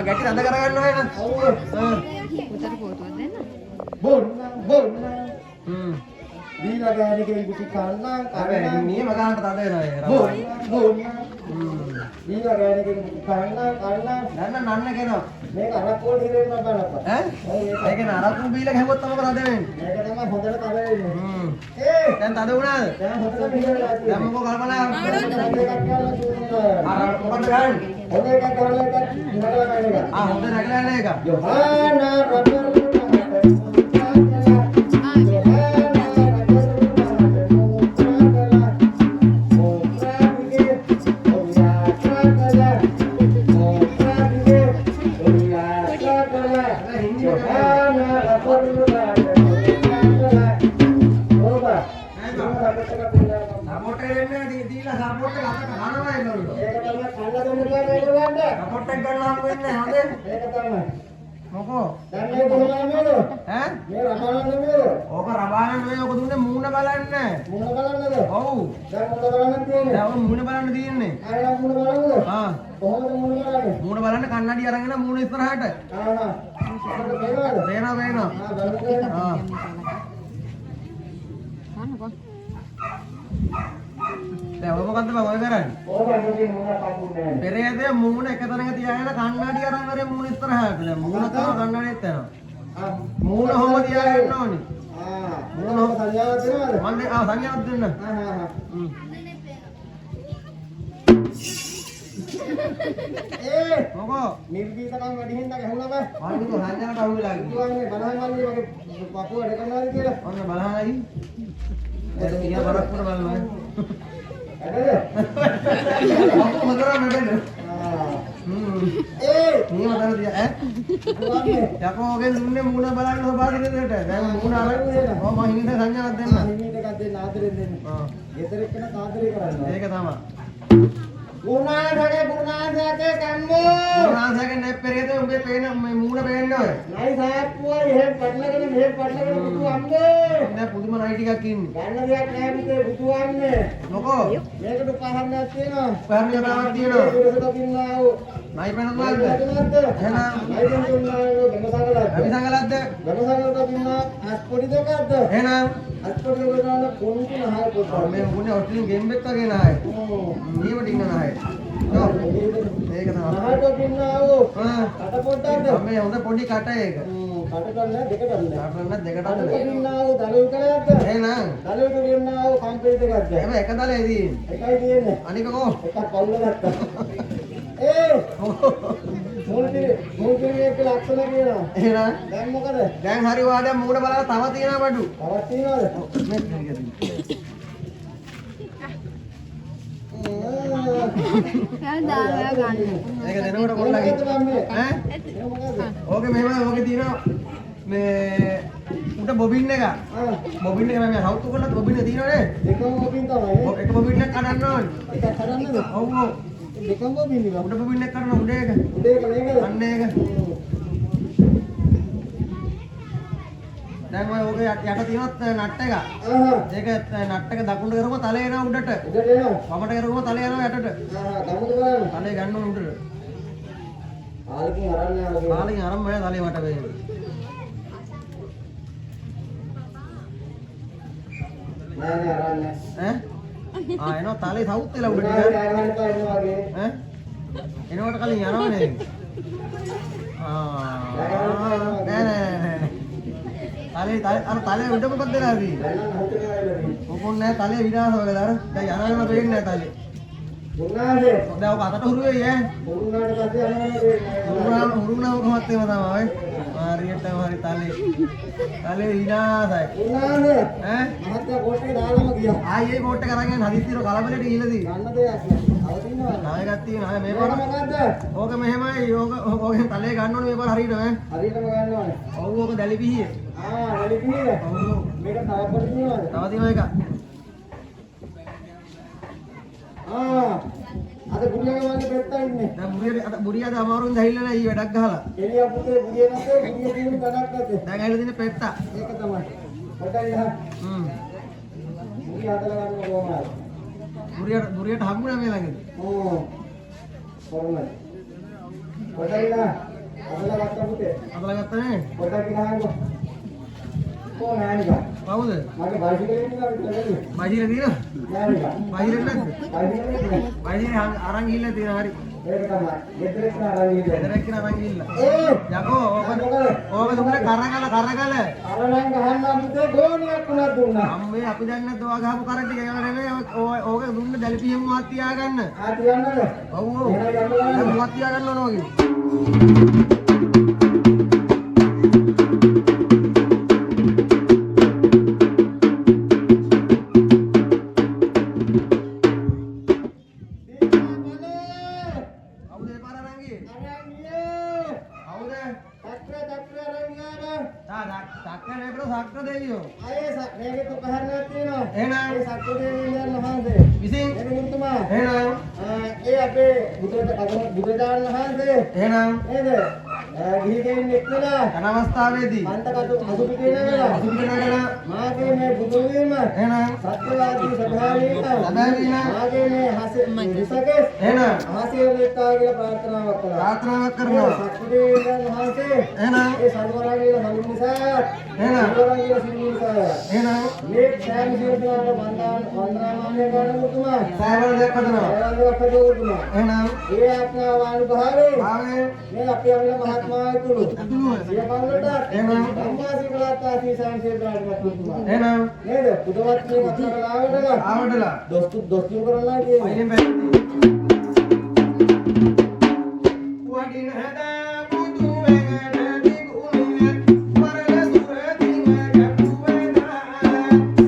ගැටි රඳ කරගන්න ඕනේ බොන්න දීලා ගෑණිකෙන් පිටි කන්නා හැබැයි නියම ගන්නට තද වෙනවා බොන්න දීලා ගෑණිකෙන් පිටි කන්නා නන්න කෙනා මේක අරක්කෝල් හිරේට බලන්න ඒක නරකුම් බීලා ගැහුවොත් තමයි තද වෙන්නේ මේක තමයි හොඳට තද වෙන්නේ දැන් තද වුණාද දැන් හොඳට හිරේලා දැන් මොකෝ කල්පනා මොකද ගන්න හොඳ එකක් ගන්න හොඳ නැගලා නේක යෝහානා රබර් මොකෝ දැන් මේ කොහොමද මේක ඈ මේ රබාන නෙමෙයි ඕක රබාන නෙවෙයි ඔක දුන්නේ මූණ බලන්න මුණ බලන්නද ඔව් දැන් මුණ බලන්න තියෙන්නේ දැන් මූණ බලන්න තියෙන්නේ ආයෙත් මුණ බලන්නද කොහොමද මුණ බලන්නේ මූණ බලන්න කන්නඩි අරගෙන මූණ ඉස්සරහට පේනවා බලන්න දැන් ඔය මොකද්ද බං ඔය කරන්නේ ඕකෙන් මුණ කපුන්නේ පෙරේතේ මූණ එක තැනක තියාගෙන කන්නඩි අරන් කරේ මූණ ඉස්සරහට දැන් මූණ තව කන්නඩියත් යනවා මූණ හොම තියාගෙන ඕනේ මූණ හොම සංඥාවක් දෙනවද මම සංඥාවක් දෙන්න මොකෝ නිර්භීතකම් වැඩි හින්දා ගැහුණා බෑ ආනික සංඥාවට අහු වෙලා ගියා කියන්නේ බලහන් වන්නේ මගේ පපුව වැඩ කරනවාද කියලා ඔන්න බලහනයි දැන් මිනිහා බරක් පුර බලනවා ඇදද අපෝ මතරම නේද මේ මතන තියා ඈ යකෝ ඔගෙන් දුන්නේ මූණ බලන්න සබාදිනේට දැන් මූණ අරන් මම හිමිට සංඥාවක් දෙන්න හිමීට එකක් දෙන්න ආදරෙන් දෙන්න ගෙදර එක්කන ආදරේ කරන්න ඒක තමයි ගුණාසගේ කම්මෝ ගුණාසගේ නේ පෙරේතේ උඹේ පේන මේ මූණ පේන්නේ ඔය නයි සාප්පුවා එහෙම පටලගෙන මෙහෙම පටලගෙන බුදු අම්මේ දැන් පුදුම නයි ටිකක් ඉන්නේ ගන්න දෙයක් නැහැ පුතේ බුදු අම්මේ මොකෝ මේකට උපහරණයක් තියෙනවා පහරණයක් තියෙනවා ඒකට කින්නාව නයි පේනවද එහෙනම් නයි දුන්නාව ගමසගලත් අවිසංගලද්ද ගමසගලට කින්නා අස්පොඩි දෙකක්ද එහෙනම් අස්පොඩි දෙකන කොන්තු නහය පොත මේ මුන්නේ ඔස්ට්‍රේලියන් ගේම් එකක් වගේ නයි නියම ටින්න නයි ඒක තමයි නහයට කින්නාව කට පොඩ්ඩක්ද මේ හොඳ පොඩි කට ඒක කට කරලා දෙකටද කට දෙකටද කින්නාව දලුල් කරයක්ද එහෙනම් දලුල්ට කින්නාව කම්පියුටර් එකක්ද එහෙම එක තලෙදී එකයි තියෙන්නේ අනික කො එකක් පවුල ගත්තා මේක ලක්ෂණ කියනවා. එහෙනම් දැන් මොකද? දැන් හරි වාදයක් මුගුණ බලලා තව තියෙනවා බඩු. තවත් තියෙනවද? මේක දෙනකොට කොල්ලගේ ඈ? ඕකේ මෙහෙම ඕකේ තියෙනවා මේ උට බොබින් එක. බොබින් එක මම හවුතු කරලා බොබින් එක තියෙනවනේ. දෙකම බොබින් තමයි. එක බොබින් එක කඩන්න ඕනේ. එකක් කඩන්නද? ඔව් ඔව්. දෙකම බොබින් එක. උට බොබින් එක කරන උඩ එක. උඩ එක මේකද? අන්න ඒක. දැන් ඔය ඕකේ යට තියෙනත් නට් එක. ඒක නට් එක දකුණට කරපුවා තලේ එනවා උඩට. උඩට එනවා. වමට කරපුවා තලේ යනවා යටට. ගමුද බලන්න. තලේ ගන්න ඕන උඩට. පාලකින් අරන් යනවා. පාලකින් අරන් මම තලේ වට වෙයි. නෑ නෑ අරන් නෑ. ඈ? එනවා තලේ සවුත් වෙලා උඩට. නෑ නෑ එනවා වගේ. ඈ? එනකොට කලින් යනවනේ. නෑ නෑ. තලේ උඩ මොකද වෙලා තියෙන්නේ? මොකොන් නෑ තලේ විනාශ වෙලා දාන. දැන් යනවම වෙන්නේ නෑ තලේ. මොනවාද? දැන් ඔක අතට හුරු වෙයි ඈ. හුරුනාට පස්සේ යනවනේ. හුරුනා කොහොමද ඒව තමයි. හරියටම හරි තලේ. තලේ විනාශයි. මොනවාද? ඈ? මහත්තයා කෝට් එක දාලාම ගියා. ආයේ කෝට් එක අරගෙන හදිස්සියට කලබලෙට ගිහලාදී. ගන්න දෙයක් නෑ. අවදිනවා. නායකක් තියෙනවා. මේ පාර මොකද්ද? ඕක මෙහෙමයි. ඕකෙන් තලේ ගන්න ඕනේ මේ පාර හරියට ඈ. හරියටම ගන්න ඕනේ. ඔව් ඕක දැලි පිහිය. දැලි පිහිය. ඔව්. මේක තව පොඩි තියෙනවද? තව තියෙනවා එක. අද බුරියගේ වගේ පෙත්තා ඉන්නේ. දැන් බුරියාද අමාරුවෙන් දැහිලා නැහැ ඊ වැඩක් ගහලා. එළිය පුතේ බුරිය නැතේ බුරිය දිනුන වැඩක් නැතේ. දැන් ඇවිල්ලා තියෙන පෙත්තා. ඒක තමයි. පොඩ්ඩක් ඉහා. බුරිය හදලා ගන්න කොහොමද? බුරියට හම්බුණා මේ ළඟදී. ඕ. කොහොමද? පොඩ්ඩක් ඉහා. හදලා ගත්තා පුතේ. හදලා ගත්තා නේ. පොඩ්ඩක් ඉහාගෝ. කොහොම නෑනිකා. කවුද? මගේ බයිසිකලේ ඉන්නවා විතරනේ. බයිසිකලේ තියෙනවද? නෑනිකා. බයිසිකලේ නැද්ද? බයිසිකලේ අරන් ගිහිල්ලා තියෙනවා හරි. ඒක තමයි. ගෙදරට අරන් ගිහිල්ලා. ගෙදරට අරන් ගිහිල්ලා. යකෝ ඕක දුන්නේ කරගල. අරනම් ගහන්න අපිට ගෝණියක් උනක් දුන්නා. අම්මේ අපි දැන් නැද්ද ඔයා ගහපු කරන්ට් එක ඒව නෙමෙයි. ඕක දුන්න දැලිපියම මොහොත් තියාගන්න. තියන්නද? ඔව් ඔව්. දැන් මොහොත් තියාගන්න ඕන වගේ. බුදුදාන වහන්සේ එහෙනම් නේද ගිහිගෙන් එක්කලා අනවස්ථාවේදී අන්තකතු අසුපිටේනගලා මාගේ මේ බුදු වීම එහෙනම් සත්‍යවාදී ස්වභාවයෙන් මාගේ මේ රිසකේ එහෙනම් ආශිර්වාදයක් කියලා ප්‍රාර්ථනාවක් කරනවා සත්‍යදේවයන් වහන්සේ එහෙනම් ඒ සල්වරාගේ හඳුන් නිසා එහෙනම් සල්වරාගේ සිංහිසා එහෙනම් මේ සෑම ජීවිතවල වන්දනාමාන්‍ය ගන්න මුතුමා සෑම දෙයක් හදනවා එහෙනම් ඒ ආත්මානුභාවයේ මේ අපි අවිල මහත්මයා තුළු සිය කවුලට එහෙනම් ධම්මාසීකලාත්තාසී සංසේද්‍රාට මුතුමා එහෙනම් නේද පුදවත් මේ වචන ආවටලා දොස්තු කරලා කියන්නේ වඩින හදා බුදු වෙන දිගුනේ පරල සුරතින් ගැටුවනා දින හදා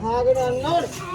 කාගෙන යන්න ඕනේ.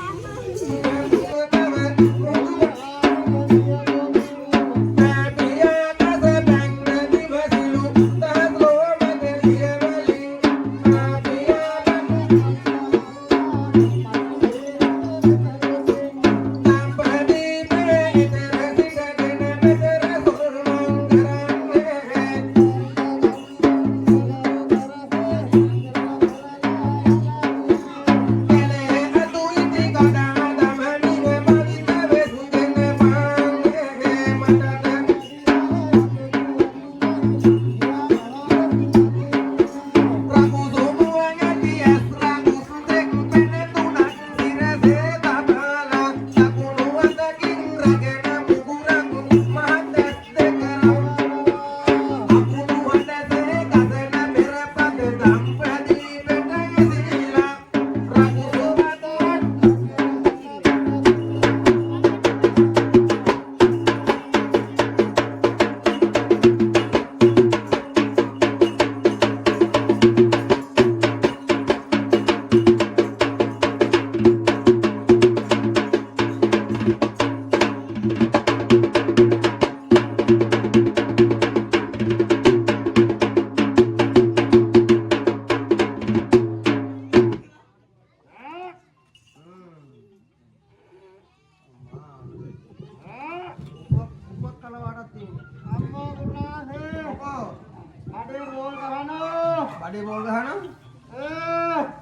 බඩේ බෝල් ගහනවා.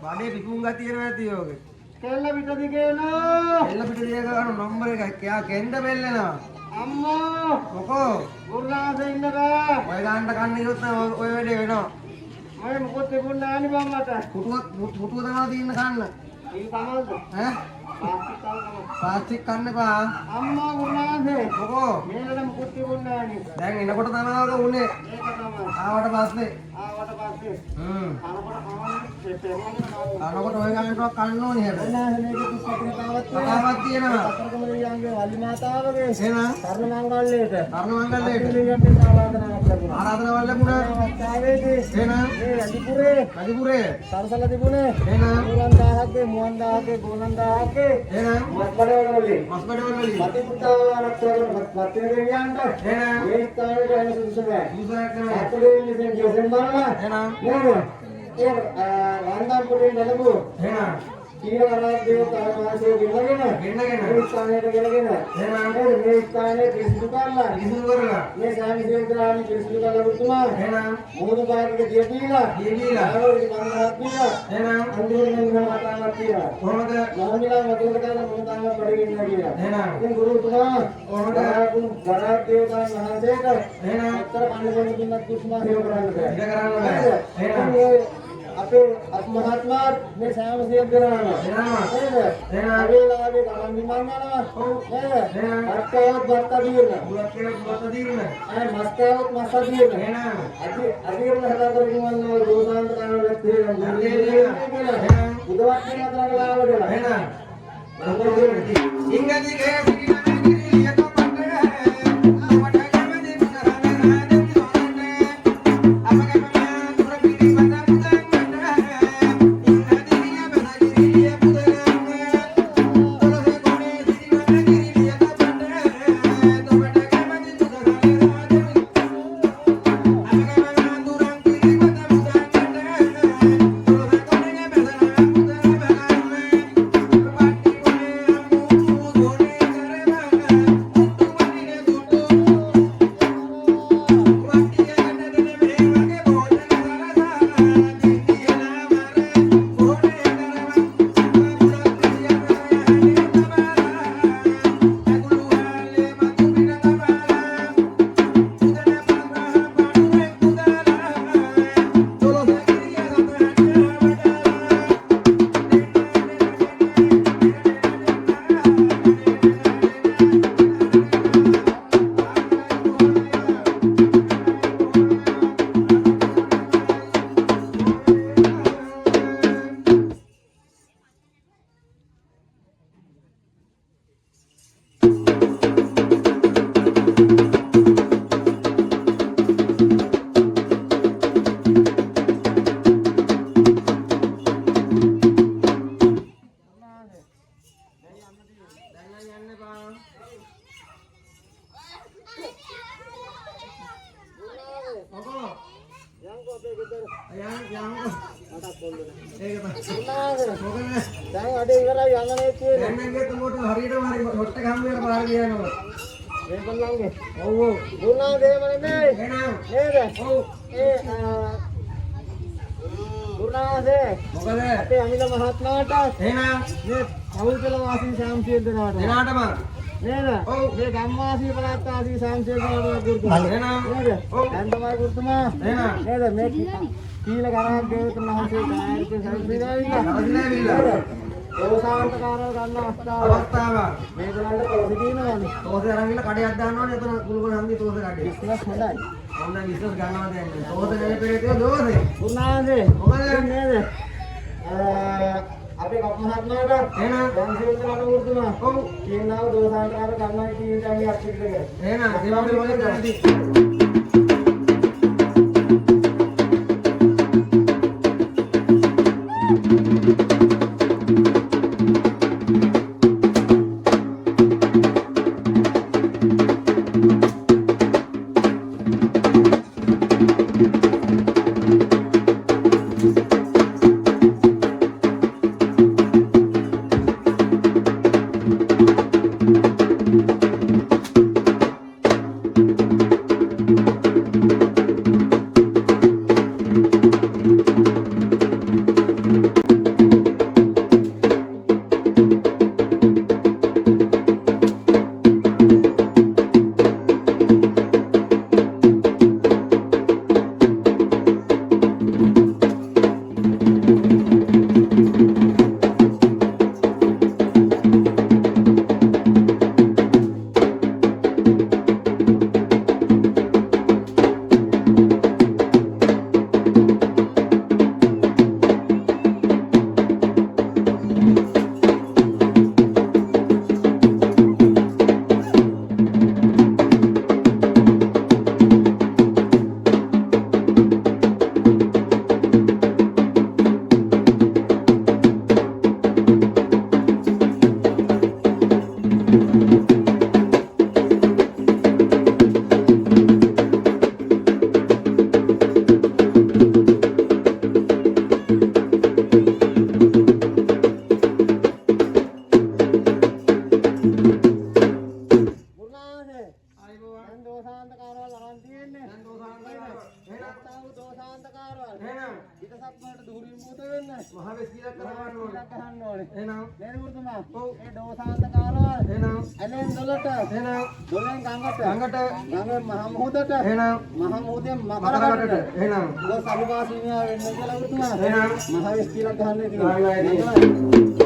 බඩේ පිපුම් ගතිය නැති යෝගේ. කෙල්ල පිට දිගේන. කෙල්ල පිට දිගේ ගන්න නම්බර එකයි. කියා කෙන්ද බෙල්ලනවා. අම්මෝ. මොකෝ? ගුරුනාසේ ඉන්න බෑ. ඔය ගන්න කන්න ඉවත් ඔය වැඩේ වෙනවා. මම මොකොත් තිබුණ නෑනේ බං මට. පුටුව තමයි තියෙන කන්න. ඉන් තමල්ද? ඈ? ප්ලාස්ටික් කන්න එපා. අම්මා ගුරුනාසේ. මොකෝ? මේකට මොකොත් තිබුණ නෑනේ. දැන් එනකොට තමයි ඔක උනේ. ඒක තමයි. ආවට පස්සේ. ආවට පස්සේ. කනකොට ඔය ගන්නට කන්න ඕනේ හැබැයි. ගුරුනාසේ මේක පුස්තකේ කතාවක් තියෙනවා. අතරකම දෙවියන්ගේ වල්ලි මාතාවගේ එහෙනම් කර්ණ මංගල්‍යයට. කර්ණ මංගල්‍යයට. දෙවියන්ට ආරාධනාවක් ලැබුණා. ආරාධනාවක් ලැබුණා. අවස්ථාවේදී එහෙනම් මේ රජපුරේ සරසල තිබුණේ එහෙනම් මුවන් 1000ගේ මුවන් 1000ගේ ගෝනන් 1000ගේ එහෙනම් මස්බඩවල වලින් මස්බඩවල වලින් මතිපුතාව ආරක්ෂා කරන මත්ය දෙවියන්ට එහෙනම් මේ ස්ථානයේ වෙන සුදුසුමයි. සුදුසුමක් කරනවා. අපේ විසින් ජොසෙන්බරලා එහෙනම් නේද? ඒ වන්දන්පුරේ ලැබු එහෙනම් කීරවරක් දේවතාවාසයේ ගෙනගෙන මේ ස්ථානයට ගෙනගෙන එහෙනම් මේ ස්ථානයේ පිරිසිදු කරලා මේ සාමිසියන්තරානි පිරිසිදු කරලා පුතුමා එහෙනම් මොහොත පාරකට දීලා ආවෝරි බංගහක් දීලා එහෙනම් අන්තිමට මම කතාවක් කියලා කොහොමද මහමිලා මතක කරලා මොන තාම බඩගින්න කියලා එහෙනම් ඉතින් ගුරුතුමා කොහොමද ගරාක් දේවතාවුන් වහන්සේට එහෙනම් අත්තර කන්නේ දෙන්නත් කුස්මා හේව කරන්න බෑ ඉඩ කරන්න බෑ එහෙනම් අපේ මහත්මයා මේ සෑම සියක් කරනවා නේද? එහෙනම් අවේලාගේ ගමන් බිමන් යනවා. නේද? අක්කවත් බත්ත දිරන. බුලත් දිරන. මස්කාවත් මස්ස දිරන. එහෙනම් අදිරන හදා කරගෙන යන දෝසාන්ත කරනවා තියෙනවා. බුදවත් කියන අතර ගාවට. එහෙනම් ඉංග්‍රීසි කේසිනා ගිරිය කොපන්නේ අපට කැමති කරන්නේ අපගේ දුර පිළිබඳ දැන් අඩේ ඉවරයි යන්න නේ තියෙන්නේ. දැන් නම් ගියත් උඹට හරියටම හරි හොට් එක හම්බ වෙලා පාර ගියානවා. මේගොල්ලන්ගේ. ඔව් ඔව්. දුන්නා දේමනේ නේ. එහෙනම් නේද? ඔව්. දුන්නාසේ. මොකද? අපේ අමිල මහත්මයාට. එහෙනම් මේ පෞල්කල වාසී සාම්සිය දෙනාට. දෙනාටම. නේද? ඔව්. මේ ගම්වාසී පළාත් වාසී සාම්සිය දෙනාට ගුරුතුමා. එහෙනම් නේද? ඔව්. දැන් තමයි ගුරුතුමා. එහෙනම් නේද මේ කීල ගණන් දේවතුන් වහන්සේ කාර්යක සම්පූර්ණයි. දෝසාන්තකාරව ගන්න අවස්ථාව. මේගොල්ලන්ට තෝසි දිනවනේ. තෝසි අරන් ගිහලා කඩයක් දාන්නවනේ එතන කුළුගොඩ හන්දියේ තෝසි කඩේ. ඉස්සස් හොඳයි. ඔන්න ඉස්සස් ගන්නවා දැන්. තෝසි නෙමෙයි පෙරේතිය දෝසි. පුණාන්සේ මොකද නේද? අපේ කප්පහත්නාට එහෙනම් වංශයෙන් යන වෘතුමා. ඔව්. කියනවා දෝසාන්තකාර ගන්නයි කියන දේ අක්ෂිත දෙක. එහෙනම් දේවාලේ වලින් ගන්නදී. මහ විශ්තිලක් ගහන්නේ තියෙනවා.